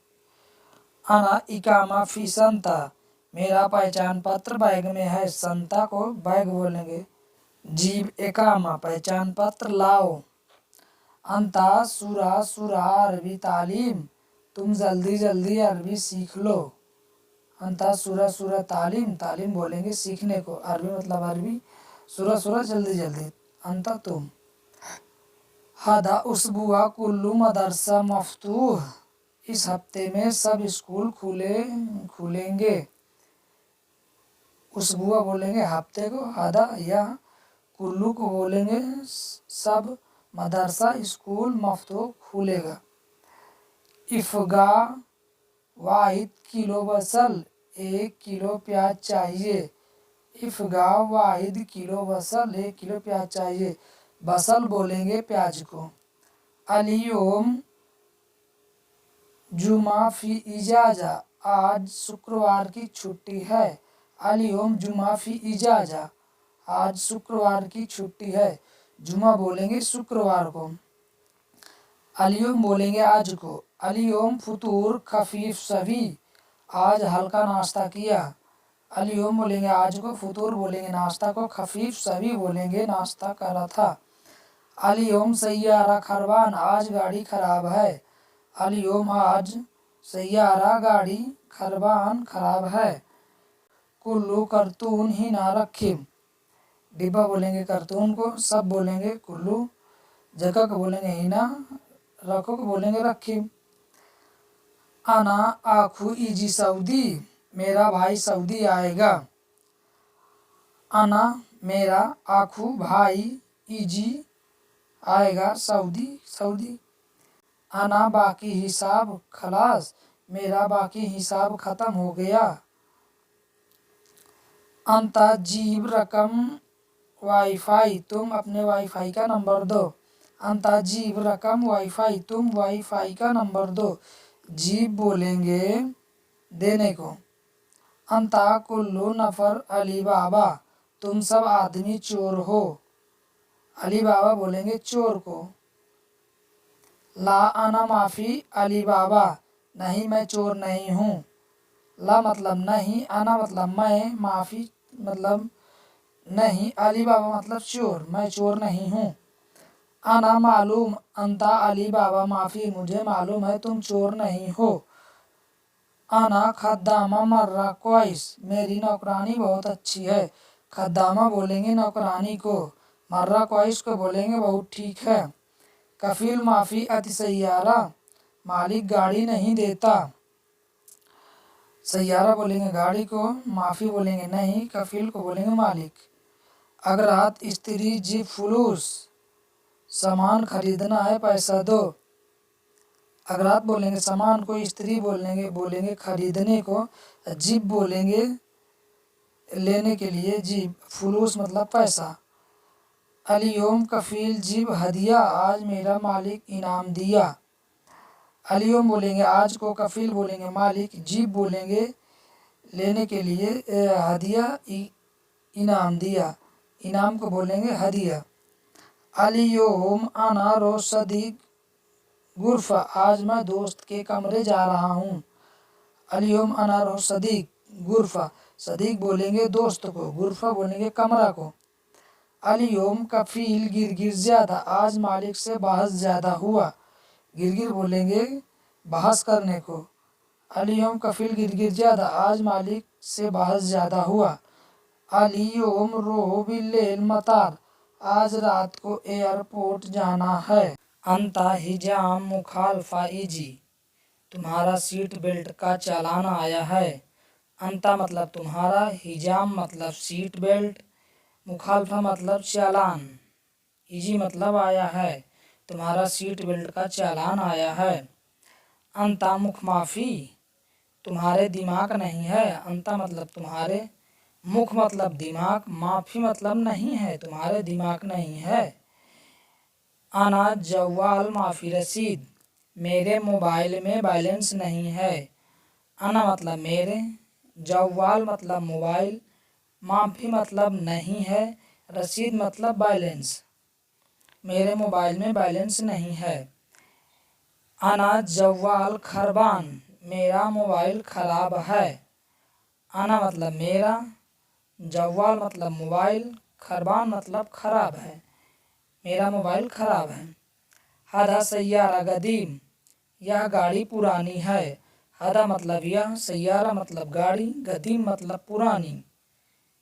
Speaker 1: अना इकामा फी संता मेरा पहचान पत्र बैग में है, संता को बैग बोलेंगे। जीब एकामा पहचान पत्र लाओ। अंता सुरा सुरा अरबी तालीम तुम जल्दी जल्दी अरबी सीख लो, अंता सूरा सूरा तालीम, तालीम बोलेंगे सीखने को, अरबी मतलब अरबी, सूरा सूरा जल्दी जल्दी, अंता तुम। हादा उसबुआ कुल्लू मदरसा मफ्तूह, इस हफ्ते में सब स्कूल खुलेंगे। उसबुआ बोलेंगे हफ्ते को, हादा या, कुल्लू को बोलेंगे सब, मदरसा स्कूल, मफ्तूह खुलेगा। इफ़गा वाहिद किलो बसल, 1 किलो प्याज चाहिए। इफ़गा वाहिद किलो बसल, 1 किलो प्याज चाहिए। बसल बोलेंगे प्याज को। अलियोम जुमा फी इजाजा, आज शुक्रवार की छुट्टी है। अलियोम जुमा फी इजाजा, आज शुक्रवार की छुट्टी है। जुमा बोलेंगे शुक्रवार को। अलियोम बोलेंगे आज को। अलियोम फुतूर खफीफ सभी, आज हल्का नाश्ता किया। अलियोम बोलेंगे आज को, फुतूर बोलेंगे नाश्ता को, खफीफ सभी बोलेंगे नाश्ता करा था। अलियोम सैयारा खरबान, आज गाड़ी खराब है। अलियोम आज सैयारा गाड़ी खरबान खराब है। कुल्लू करतून ही ना रखिम, डिब्बा बोलेंगे करतून को, सब बोलेंगे कुल्लू, जगह को बोलेंगे हिना, रखो को बोलेंगे रखिम। आना आखू इजी सऊदी, मेरा भाई सऊदी आएगा। आना मेरा, आखू भाई, इजी आएगा सऊदी, सऊदी। आना बाकी हिसाब खलास, मेरा बाकी हिसाब खत्म हो गया। अंता जीब रकम वाईफाई, तुम अपने वाईफाई का नंबर दो। अंता जीब रकम वाईफाई, तुम वाईफाई का नंबर दो। जीब बोलेंगे देने को। अंता कुल्लू नफर अली बाबा, तुम सब आदमी चोर हो। अली बाबा बोलेंगे चोर को। ला आना माफ़ी अली बाबा, नहीं मैं चोर नहीं हूँ। ला मतलब नहीं, आना मतलब मैं, माफ़ी मतलब नहीं, अली बाबा मतलब चोर, मैं चोर नहीं हूँ। आना मालूम अंता अली बाबा माफ़ी, मुझे मालूम है तुम चोर नहीं हो। आना खद्दामा मर्रा क्वाइस, मेरी नौकरानी बहुत अच्छी है। खद्दामा बोलेंगे नौकरानी को, मर्रा क्वाइस को बोलेंगे बहुत ठीक है। कफील माफ़ी अति सैयारा, मालिक गाड़ी नहीं देता। सैयारा बोलेंगे गाड़ी को, माफ़ी बोलेंगे नहीं, कफील को बोलेंगे मालिक। अगरात स्त्री जी फुलूस, सामान खरीदना है पैसा दो। अगरात बोलेंगे सामान को, स्त्री बोलेंगे खरीदने को, जीब बोलेंगे लेने के लिए, जीब, फुलूस मतलब पैसा। अलियोम कफील जीब हदिया, आज मेरा मालिक इनाम दिया। अलियोम बोलेंगे आज को, कफील बोलेंगे मालिक, जीब बोलेंगे लेने के लिए, हदिया इनाम दिया, इनाम को बोलेंगे हदिया। अलियोम आना रो सदीक गुरफा, आज मैं दोस्त के कमरे जा रहा हूँ। अलियोम आना रो सदीक गुरफा, सदीक बोलेंगे दोस्त को, गुरफा बोलेंगे कमरा को। अलियोम कफील गिरगिर ज़्यादा, आज मालिक से बहस ज़्यादा हुआ। गिरगिर बोलेंगे बहस करने को। अलियोम कफील गिरगिर ज़्यादा, आज मालिक से बहस ज़्यादा हुआ। अलियोम रो बिल्लेल मतार, आज रात को एयरपोर्ट जाना है। अंता हिजाम मुखालफा इजी, तुम्हारा सीट बेल्ट का चालान आया है। अंता मतलब तुम्हारा, हिजाम मतलब सीट बेल्ट, मुखालफा मतलब चालान, इजी मतलब आया है, तुम्हारा सीट बेल्ट का चालान आया है। अंता मुख माफ़ी, तुम्हारे दिमाग नहीं है। अंता मतलब तुम्हारे, मुख मतलब दिमाग, माफ़ी मतलब नहीं है, तुम्हारे दिमाग नहीं है। आना जवाल माफ़ी रसीद, मेरे मोबाइल में बैलेंस नहीं है। आना मतलब मेरे, जवाल मतलब मोबाइल, माफ़ी मतलब नहीं है, रसीद मतलब बैलेंस, मेरे मोबाइल में बैलेंस नहीं है। आना जवाल खरबान, मेरा मोबाइल ख़राब है। आना मतलब मेरा, जवाल मतलब मोबाइल, खरबान मतलब ख़राब है, मेरा मोबाइल ख़राब है। हादा सैयारा गदीम, यह गाड़ी पुरानी है। हादा मतलब यह, सैयारा मतलब गाड़ी, गदीम मतलब पुरानी,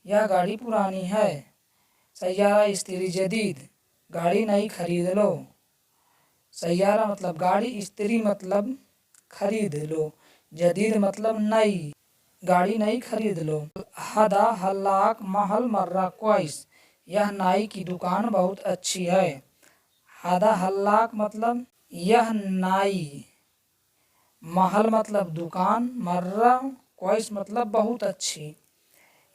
Speaker 1: यह गाड़ी पुरानी है। सैयारा इस्त्री जदीद, गाड़ी नई खरीद लो। सैयारा मतलब गाड़ी, इस्त्री मतलब खरीद लो, जदीद मतलब नई, गाड़ी नई खरीद लो। हदा हल्लाक महल मर्रा क्वाइस, यह नाई की दुकान बहुत अच्छी है। हदा हल्लाक मतलब यह नाई, महल मतलब दुकान, मर्रा क्वाइस मतलब बहुत अच्छी,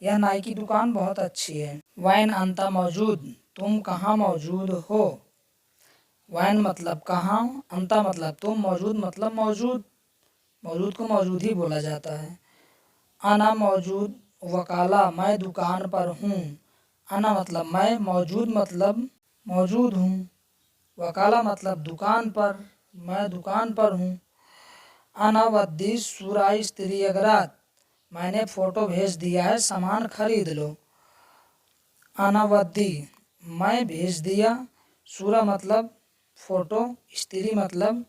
Speaker 1: यह नाई की दुकान बहुत अच्छी है। वैन अंता मौजूद, तुम कहाँ मौजूद हो। वैन मतलब कहाँ, अंता मतलब तुम, मौजूद मतलब मौजूद, मौजूद को मौजूद ही बोला जाता है। अना मौजूद वकाला, मैं दुकान पर हूँ। अना मतलब मैं, मौजूद मतलब मौजूद हूँ, वकाला मतलब दुकान पर, मैं दुकान पर हूँ। अना वद्दी सूरा इस्त्री अगरात, मैंने फ़ोटो भेज दिया है, सामान खरीद लो। अना वद्दी मैं भेज दिया, सूरा मतलब फ़ोटो, इस्त्री मतलब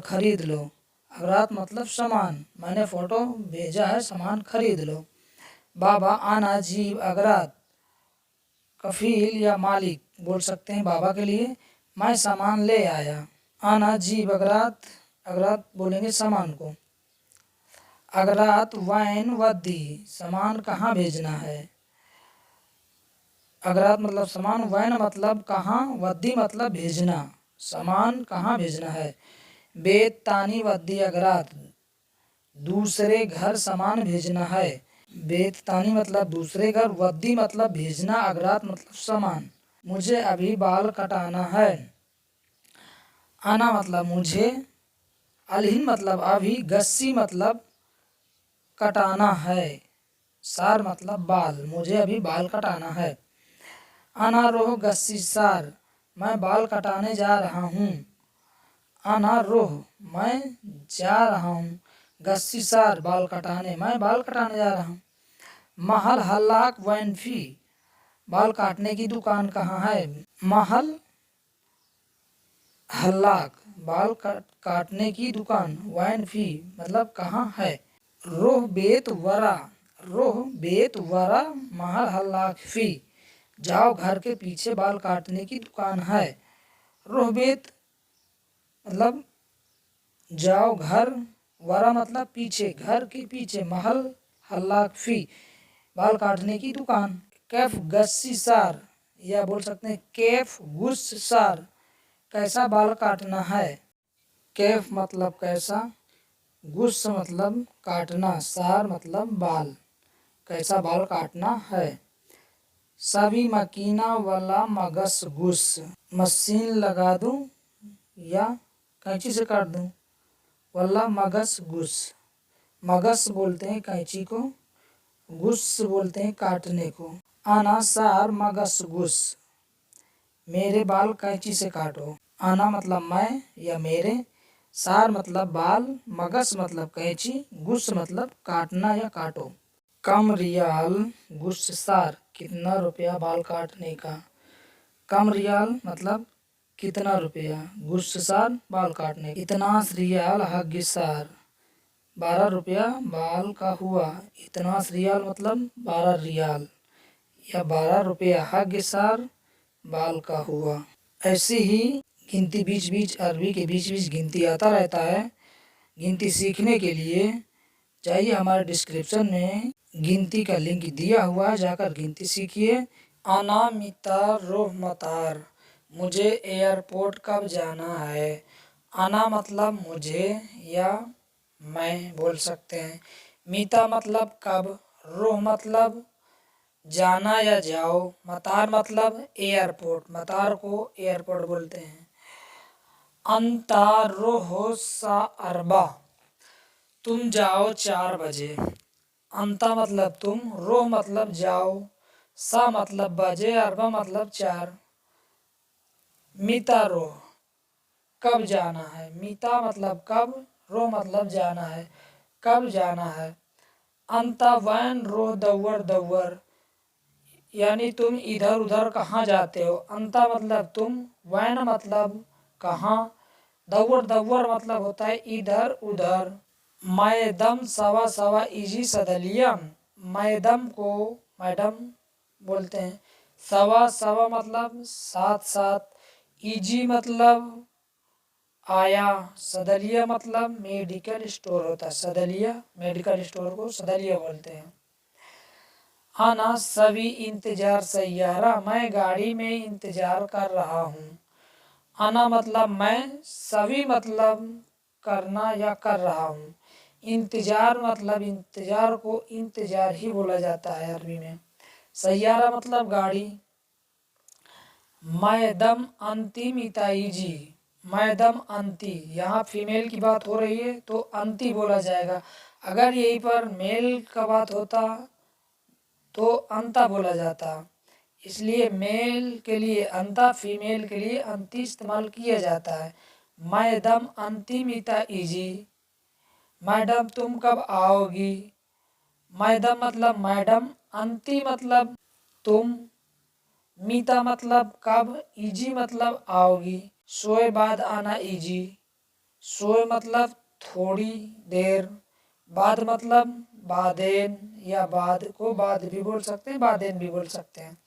Speaker 1: खरीद लो, अगरात मतलब सामान, मैंने फ़ोटो भेजा है, सामान खरीद लो। बाबा आना जीब अगरात, कफील या मालिक बोल सकते हैं बाबा के लिए, मैं सामान ले आया। आना जीब अगरात, अगरात बोलेंगे सामान को। अगरात वैन वद्दी, सामान कहाँ भेजना है। अगरात मतलब सामान, वैन मतलब कहाँ, वद्दी मतलब भेजना, सामान कहाँ भेजना है। बेत तानी वद्दी अगरात, दूसरे घर सामान भेजना है। बेत तानी मतलब दूसरे घर, वद्दी मतलब भेजना, अगरात मतलब सामान। मुझे अभी बाल कटाना है। आना मतलब मुझे, अलहिन मतलब अभी, गस्सी मतलब कटाना है, सार मतलब बाल, मुझे अभी बाल कटाना है। आना रोह गस्सी सार, मैं बाल कटाने जा रहा हूँ। आना रोह मैं जा रहा हूँ, गस्सी सार बाल कटाने, मैं बाल कटाने जा रहा हूँ। महल हल्लाक वैनफी, बाल काटने की दुकान कहाँ है। महल हल्लाक बाल काटने की दुकान, वैनफी मतलब कहाँ है। रोह बेत वरा, रोह बेत वरा महल हल्लाक फी, जाओ घर के पीछे बाल काटने की दुकान है। रोह बेत मतलब जाओ घर, वरा मतलब पीछे, घर के पीछे, महल हल्लाक फी बाल काटने की दुकान। कैफ गस्सी सार, या बोल सकते हैं कैफ गुस सार, कैसा बाल काटना है। कैफ मतलब कैसा, गुस मतलब काटना, सार मतलब बाल, कैसा बाल काटना है। सभी मकीना वाला मगस गुस, मशीन लगा दूं या कैंची से काट दूं। वाला मगस गुस, मगस बोलते हैं कैंची को, गुस बोलते हैं काटने को। आना सार मगस गुस, मेरे बाल कैंची से काटो। आना मतलब मैं या मेरे, सार मतलब बाल, मगस मतलब कैंची, गुस मतलब काटना या काटो। कम रियाल गुस सार, कितना रुपया बाल काटने का। कम रियाल मतलब कितना रुपया, गुस सार बाल काटने। इतना रियाल हग सार, 12 रुपया बाल का हुआ। इतना रियाल मतलब 12 रियाल या 12 रुपया, हग सार बाल का हुआ। ऐसे ही गिनती बीच बीच, अरबी के बीच बीच गिनती आता रहता है। गिनती सीखने के लिए जाइए हमारे डिस्क्रिप्शन में गिनती का लिंक दिया हुआ है, जाकर गिनती सीखिए। अनामिता रोह मतार, मुझे एयरपोर्ट कब जाना है। आना मतलब मुझे या मैं बोल सकते हैं। मीता मतलब कब, रोह मतलब जाना या जाओ, मतार मतलब एयरपोर्ट, मतार को एयरपोर्ट बोलते हैं। अंता रोह सा अरबा, तुम जाओ 4 बजे। अंता मतलब तुम, रोह मतलब जाओ, सा मतलब बजे, अरबा मतलब 4। मीता रोह कब जाना है। मीता मतलब कब, रोह मतलब जाना है, कब जाना है। अंता वैन रोह दौड़ दौड़, यानी तुम इधर उधर कहाँ जाते हो। अंता मतलब तुम, वैन मतलब कहाँ, दौड़ दौड़ मतलब होता है इधर उधर। मैदम सवा सवा इजी सदलियम। मैदम को मैडम बोलते हैं। सवा सवा मतलब साथ साथ, इजी मतलब आया, सदलिया मतलब मेडिकल स्टोर होता है। सदलिया मेडिकल स्टोर को सदलिया बोलते हैं। आना सभी इंतजार सैयारा, मैं गाड़ी में इंतजार कर रहा हूँ। आना मतलब मैं, सभी मतलब करना या कर रहा हूँ। इंतजार मतलब इंतजार को इंतजार ही बोला जाता है अरबी में। सैयारा मतलब गाड़ी। मैदम अंतिम इताईजी, मैदम अंती, यहाँ फीमेल की बात हो रही है तो अंती बोला जाएगा। अगर यहीं पर मेल का बात होता तो अंता बोला जाता। इसलिए मेल के लिए अंता, फीमेल के लिए अंती इस्तेमाल किया जाता है। मैडम अंतिमिता इजी, मैडम तुम कब आओगी। मैडम मतलब मैडम, अंति मतलब तुम, मीता मतलब कब, इजी मतलब आओगी। सोए बाद आना इजी, सोए मतलब थोड़ी देर, बाद मतलब बादेन, या बाद को बाद भी बोल सकते हैं, बादेन भी बोल सकते हैं।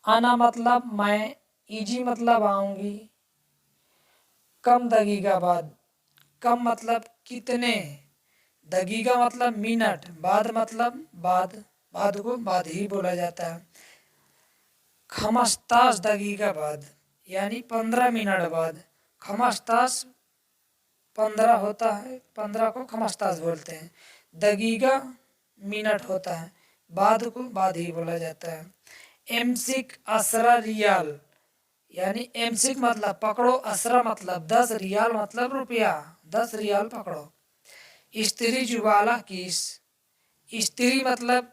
Speaker 1: आना मतलब मैं, इजी मतलब आऊंगी। कम दगीगा बाद, कम मतलब कितने, दगीगा मतलब मिनट, बाद मतलब बाद, बाद को बाद ही बोला जाता है। खमस्तास दगीगा बाद यानी 15 मिनट बाद। खमस्तास 15 होता है, 15 को खमस्तास बोलते हैं। दगीगा मिनट होता है, बाद को बाद ही बोला जाता है। एमसिक असरा रियाल, यानी एमसिक मतलब पकड़ो, असरा मतलब 10, रियाल मतलब रुपया, 10 रियाल पकड़ो। स्त्री जुबाला किस, स्त्री मतलब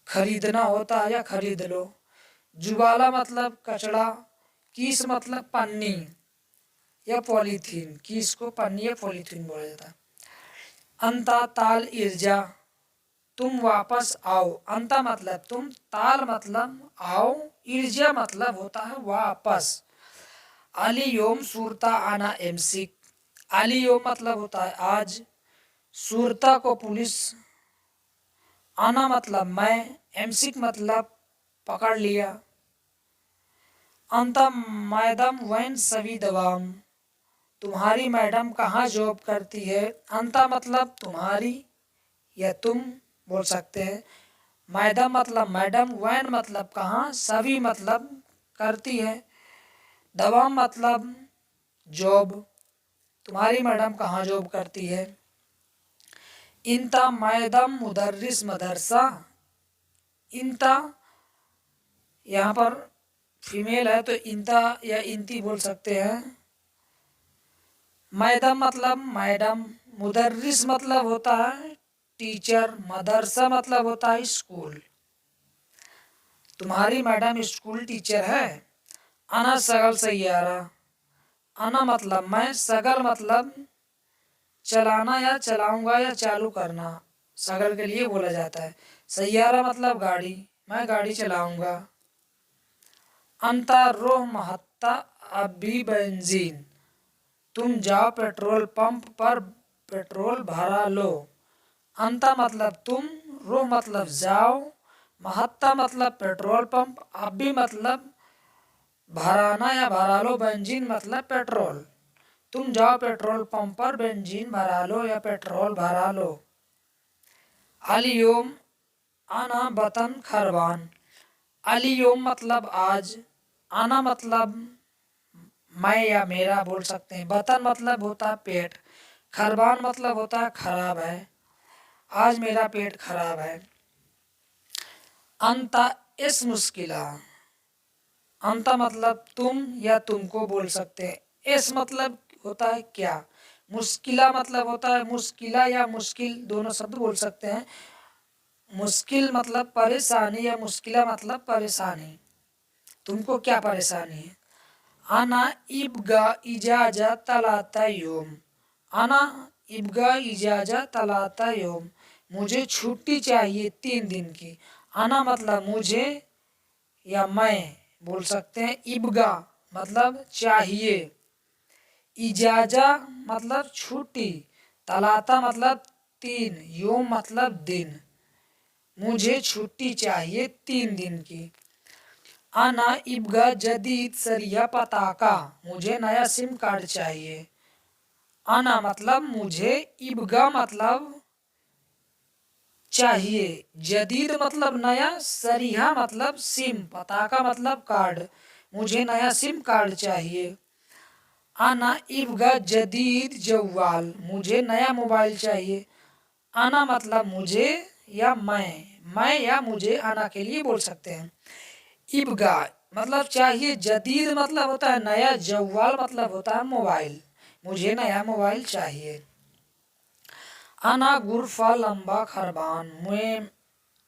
Speaker 1: खरीदना होता है या खरीद लो। जुबाला मतलब कचड़ा, किस मतलब पन्नी या पॉलीथीन, किस को पन्नी या पॉलीथीन बोला जाता है। अंता ताल इर्जा, तुम वापस आओ। अंता मतलब तुम, ताल मतलब आओ, इर्जा मतलब होता है वापस। अली योम सूरता आना एमसिक, अली योम मतलब होता है आज, सूरता को पुलिस, आना मतलब मैं, एमसिक मतलब पकड़ लिया। अंता मैडम वैन सभी दवाम, तुम्हारी मैडम कहाँ जॉब करती है। अंता मतलब तुम्हारी या तुम बोल सकते हैं। मैडम मतलब मैडम, वैन मतलब कहाँ, सभी मतलब करती है, दवाम मतलब जॉब, तुम्हारी मैडम कहाँ जॉब करती है। इंता मैडम मुदर्रिस मदरसा, इंता यहाँ पर फीमेल है तो इंता या इंती बोल सकते हैं। मैडम मतलब मैडम, मुदर्रिस मतलब होता है टीचर, मदरसा मतलब होता है स्कूल। तुम्हारी मैडम स्कूल टीचर है। अना सगल सैयारा, अना मतलब मैं, सगल मतलब चलाना या चलाऊंगा या चालू करना, सगल के लिए बोला जाता है। सैयारा मतलब गाड़ी, मैं गाड़ी चलाऊंगा। अंता रोह महत्ता अभी बेंजीन, तुम जाओ पेट्रोल पंप पर पेट्रोल भरा लो। अंता मतलब तुम, रोह मतलब जाओ, महत्ता मतलब पेट्रोल पंप, अभी मतलब भराना या भरा लो, बेंजीन मतलब पेट्रोल। तुम जाओ पेट्रोल पंप पर बेंजीन भरा लो या पेट्रोल भरा लो। अलियोम आना बतन खरबान, अलियोम मतलब आज, आना मतलब मैं या मेरा बोल सकते हैं। बतन मतलब होता है पेट, खरबान मतलब होता है खराब है, आज मेरा पेट खराब है। अंता इस मुश्किला, अंता मतलब तुम या तुमको बोल सकते हैं। इस मतलब होता है क्या, मुश्किला मतलब होता है मुश्किला या मुश्किल, दोनों शब्द बोल सकते हैं। मुश्किल मतलब परेशानी या मुश्किला मतलब परेशानी, तुमको क्या परेशानी है। आना इब्गा इजाजा तलाता योम, आना इब्गा इजाजा तलाता योम, मुझे छुट्टी चाहिए 3 दिन की। आना मतलब मुझे या मैं बोल सकते हैं। इब्गा मतलब चाहिए, इजाजा मतलब छुट्टी, तलाता मतलब 3, योम मतलब दिन। मुझे छुट्टी चाहिए 3 दिन की। आना इब्गा जदीद सरिया पताका, मुझे नया सिम कार्ड चाहिए। आना मतलब मुझे, इब्गा मतलब चाहिए, जदीद मतलब नया, सरिया मतलब सिम, पताका मतलब कार्ड। मुझे नया सिम कार्ड चाहिए। आना इब्गा जदीद जवाल, मुझे नया मोबाइल चाहिए। आना मतलब मुझे या मैं या मुझे आना के लिए बोल सकते हैं। इब्गा मतलब चाहिए, जदीद मतलब होता है नया, जवाल मतलब होता है मोबाइल। मुझे नया मोबाइल चाहिए। आना गुरफा लंबा खरबान, मैं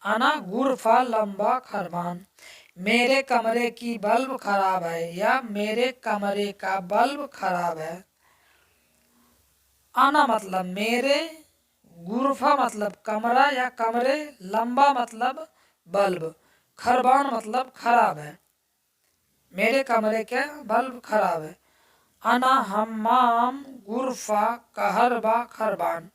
Speaker 1: आना गुरफा लंबा खरबान, मेरे कमरे की बल्ब खराब है या मेरे कमरे का बल्ब खराब है। आना मतलब मेरे, गुरफा मतलब कमरा या कमरे, लंबा मतलब बल्ब, खरबान मतलब खराब है। मेरे कमरे का बल्ब खराब है। आना हम्माम गुरफा कहरबा खरबान,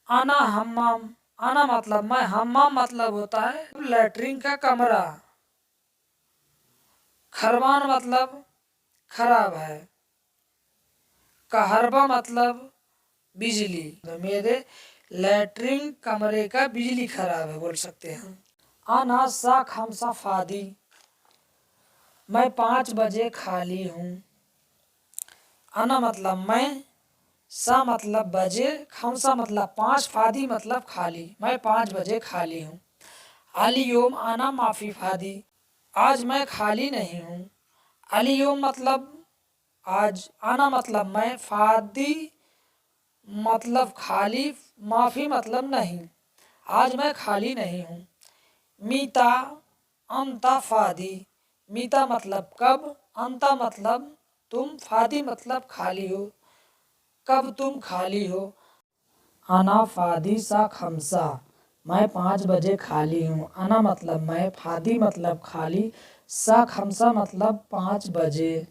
Speaker 1: आना हम्माम, आना मतलब मैं, हम्माम मतलब होता है लैट्रिन का कमरा, खरबान मतलब खराब है, कहरबा मतलब बिजली। मेरे लैट्रिन कमरे का बिजली खराब है बोल सकते हैं। आना सा खमसा फादी, मैं 5 बजे खाली हूँ। आना मतलब मैं, सा मतलब बजे, खमसा मतलब 5, फादी मतलब खाली, मैं 5 बजे खाली हूँ। अलियोम आना माफी फादी, आज मैं खाली नहीं हूँ। अलियोम मतलब आज, आना मतलब मैं, फादी मतलब खाली, माफी मतलब नहीं, आज मैं खाली नहीं हूँ। मीता अंता फादी, मीता मतलब कब, अंता मतलब तुम, फादी मतलब खाली हो, कब तुम खाली हो। आना फादी सा खमसा, मैं 5 बजे खाली हूँ। आना मतलब मैं, फादी मतलब खाली, सा खमसा मतलब 5 बजे,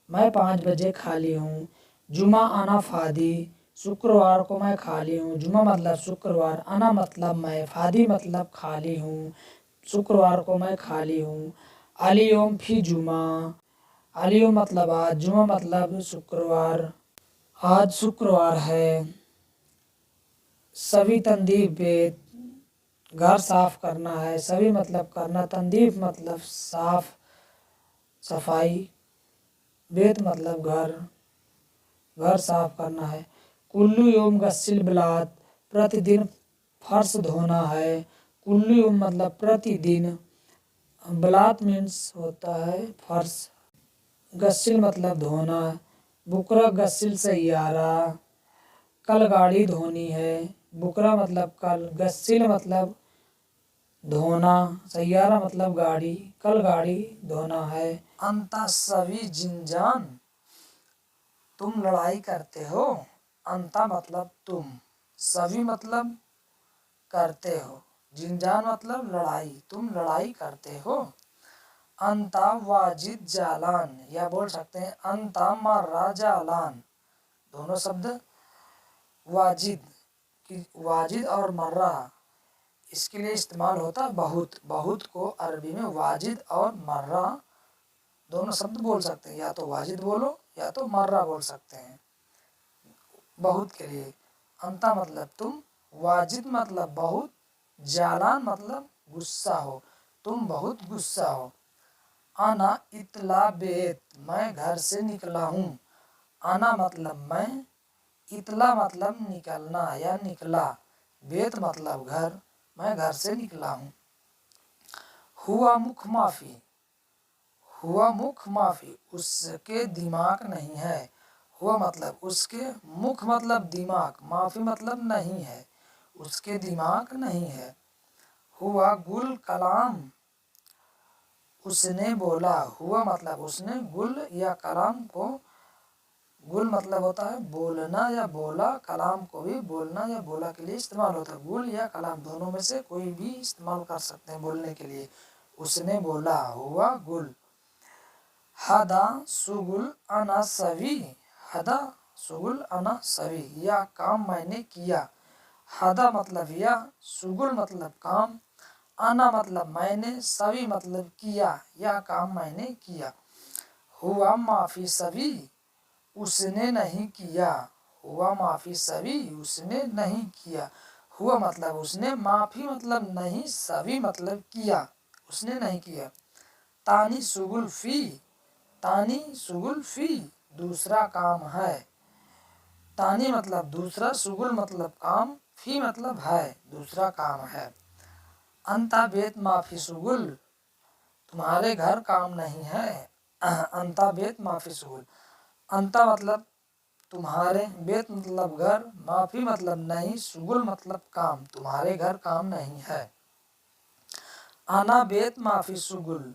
Speaker 1: मैं 5 बजे खाली हूँ। जुमा आना फादी, शुक्रवार को मैं खाली हूँ। जुमा मतलब शुक्रवार, आना मतलब मैं, फादी मतलब खाली हूँ, शुक्रवार को मैं खाली हूँ। अलियोम फी जुमा, अलियोम मतलब आज, जुमा मतलब शुक्रवार, आज शुक्रवार है। सभी तंदीफ बेत, घर साफ करना है, सभी मतलब करना, तंदीफ मतलब साफ सफाई, बेत मतलब घर, घर साफ करना है। कुल्लू योम गस्सिल बिलात, प्रतिदिन फर्श धोना है। कुल्लू योम मतलब प्रतिदिन, बिलात मीन्स होता है फर्श, गस्सिल मतलब धोना। बुकरा गस्सिल सैयारा, कल गाड़ी धोनी है। बुकरा मतलब कल, गस्सिल मतलब धोना, सैयारा मतलब गाड़ी, कल गाड़ी धोना है। अंता सभी जिनजान, तुम लड़ाई करते हो। अंता मतलब तुम, सभी मतलब करते हो, जिनजान मतलब लड़ाई, तुम लड़ाई करते हो। अंता वाजिद जालान, या बोल सकते हैं अंता मर्रा जालान, दोनों शब्द वाजिद की, वाजिद और मर्रा इसके लिए इस्तेमाल होता है बहुत। बहुत को अरबी में वाजिद और मर्रा दोनों शब्द बोल सकते हैं, या तो वाजिद बोलो या तो मर्रा बोल सकते हैं बहुत के लिए। अंता मतलब तुम, वाजिद मतलब बहुत, जालान मतलब गुस्सा हो, तुम बहुत गुस्सा हो। आना इतला बेत, मैं घर से निकला हूँ। आना मतलब मैं, इतला मतलब निकलना या निकला, बेत मतलब घर, मैं घर से निकला हूँ। हुआ मुख माफी, हुआ मुख माफी, उसके दिमाग नहीं है। हुआ मतलब उसके, मुख मतलब दिमाग, माफी मतलब नहीं है, उसके दिमाग नहीं है। हुआ गुल कलाम, उसने बोला। हुआ मतलब उसने, गुल या कलाम को, गुल मतलब होता है बोलना या बोला, कलाम को भी बोलना या बोला के लिए इस्तेमाल होता है। गुल या कलाम दोनों में से कोई भी इस्तेमाल कर सकते हैं बोलने के लिए। उसने बोला, हुआ गुल। हदा सुगुल आना सभी, हदा शुगुल अना सभी, यह काम मैंने किया। हदा मतलब यह, शुगुल मतलब काम, अना मतलब मैंने, सभी मतलब किया, यह काम मैंने किया। हुआ माफी सभी, उसने नहीं किया। हुआ माफी सभी, उसने नहीं किया। हुआ मतलब उसने, माफी मतलब नहीं, सभी मतलब किया, उसने नहीं किया। तानी शुगुल फी, तानी शुगुल फी, दूसरा काम है। तानी मतलब दूसरा, शुगुल मतलब काम, फी मतलब है, दूसरा काम है। अंता बेत माफी शुगुल, तुम्हारे घर काम नहीं है। अंता बेत माफी शुगुल, अंता मतलब तुम्हारे, बेत मतलब घर, माफी मतलब नहीं, शुगुल मतलब काम, तुम्हारे घर काम नहीं है। आना बेत माफी शुगुल,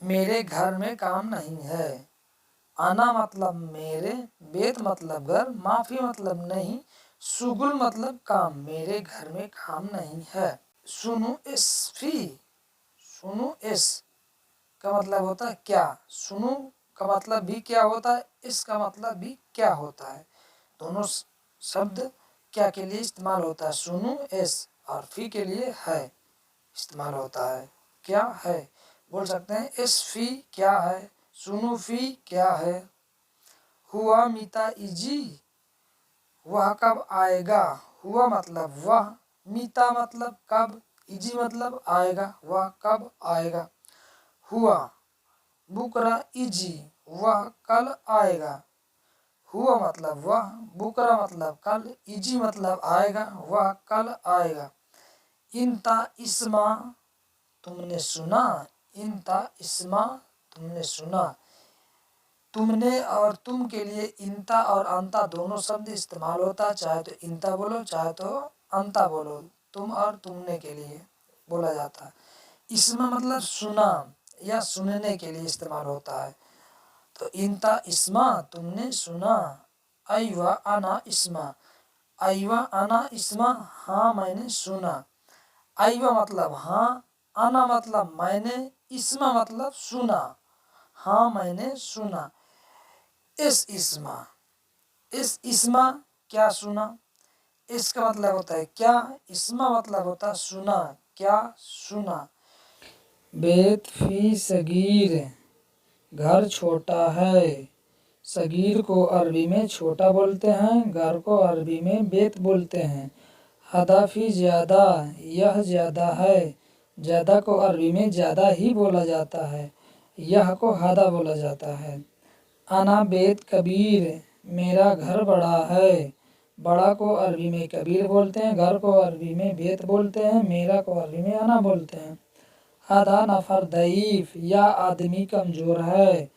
Speaker 1: मेरे घर में काम नहीं है। आना मतलब मेरे, बेत मतलब घर, माफी मतलब नहीं, शुगुल मतलब काम, मेरे घर में काम नहीं है। सुनो इस फी, सुनो इस का मतलब होता है क्या, सुनो का मतलब भी क्या होता है, इसका मतलब भी क्या होता है। दोनों शब्द क्या के लिए इस्तेमाल होता है, सुनो एस और फी के लिए है इस्तेमाल होता है। क्या है बोल सकते हैं, इस फी क्या है, सुनो फी क्या है। हुआ मीता इजी, वह कब आएगा। हुआ मतलब वह, मीता मतलब कब, इजी मतलब आएगा, वह कब आएगा। हुआ बुकरा इजी, वह कल आएगा। हुआ मतलब वह, बुकरा मतलब कल, इजी मतलब आएगा, वह कल आएगा। इंता इस्मा, तुमने सुना। इंता इस्मा, तुमने सुना। तुमने और तुम के लिए इंता और अंता दोनों शब्द इस्तेमाल होता है, चाहे तो इंता बोलो चाहे तो अंता बोलो, तुम और तुमने के लिए बोला जाता है। इस्मा मतलब सुना या सुनने के लिए इस्तेमाल होता है। तो इंता इस्मा, तुमने सुना। अयवा अना इस्मा, अयवा अना इस्मा, हाँ मैंने सुना। अयवा मतलब हाँ, अना मतलब मैंने, इस्मा मतलब सुना, हाँ मैंने सुना। इस इस्मा, इस इस्मा क्या सुना, इसका मतलब होता है क्या, इस्मा मतलब होता है सुना, क्या सुना। बेत फी सगीर, घर छोटा है। सगीर को अरबी में छोटा बोलते हैं, घर को अरबी में बेत बोलते हैं। हदाफी ज़्यादा, यह ज़्यादा है। ज़्यादा को अरबी में ज़्यादा ही बोला जाता है, यह को हदा बोला जाता है। अना बेत कबीर, मेरा घर बड़ा है। बड़ा को अरबी में कबीर बोलते हैं, घर को अरबी में बेत बोलते हैं, मेरा को अरबी में अना बोलते हैं। हदा नफर दईफ, यह आदमी कमज़ोर है।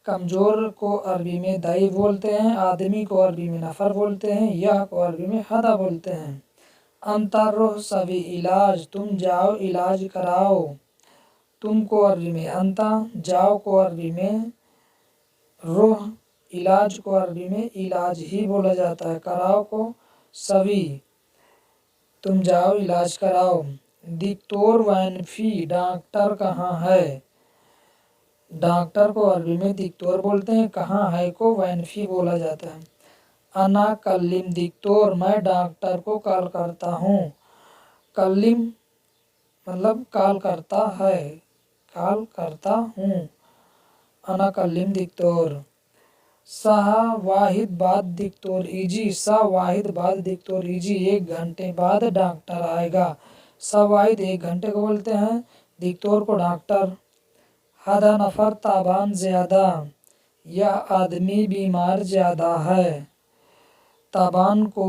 Speaker 1: कमज़ोर को अरबी में दई बोलते हैं, आदमी को अरबी में नफ़र बोलते हैं, यह को अरबी में हदा बोलते हैं। अंतर्रोह सभी इलाज, तुम जाओ इलाज कराओ। तुम को अरबी में अंता, जाओ को अरबी में रोह, इलाज को अरबी में इलाज ही बोला जाता है, कराओ को सभी, तुम जाओ इलाज कराओ। दिक्तोर वैनफी, डॉक्टर कहाँ है। डॉक्टर को अरबी में दिक्तोर बोलते हैं, कहाँ है को वैनफी बोला जाता है। अना कल्लिम दिक्तोर, मैं डॉक्टर को कॉल करता हूँ। कल्लिम मतलब कॉल करता है, कॉल करता हूँ। अना कल्लिम दिक्तोर। सहा वाहिद बाद दिक्तोर इजी, सा वाहिद बाद दिक्तोर इजी, 1 घंटे बाद डॉक्टर आएगा। सा वाहिद 1 घंटे को बोलते हैं, दिक्तोर को डॉक्टर। हदा नफर ताबान ज़्यादा, यह आदमी बीमार ज़्यादा है। ताबान को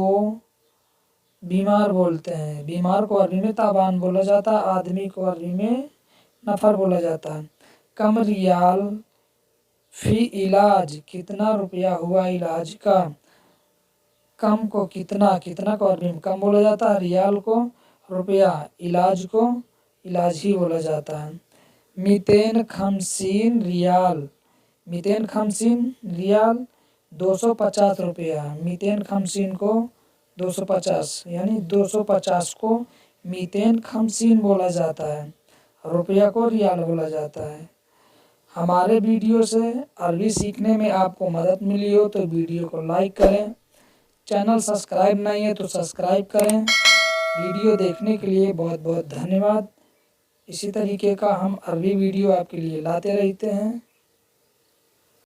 Speaker 1: बीमार बोलते हैं, बीमार को अरबी में ताबान बोला जाता है, आदमी को अरबी में नफर बोला जाता है। कम रियाल फी इलाज, कितना रुपया हुआ इलाज का। कम को कितना, कितना को अरबी में कम बोला जाता है, रियाल को रुपया, इलाज को इलाज ही बोला जाता है। मितेन खमसीन रियाल, मितेन खमसीन रियाल 250 रुपया। मितेन खमसीन को 250 यानी 250 को मीतेन खमसीन बोला जाता है, रुपया को रियाल बोला जाता है। हमारे वीडियो से अरबी सीखने में आपको मदद मिली हो तो वीडियो को लाइक करें, चैनल सब्सक्राइब नहीं है तो सब्सक्राइब करें। वीडियो देखने के लिए बहुत बहुत धन्यवाद। इसी तरीके का हम अरबी वीडियो आपके लिए लाते रहते हैं।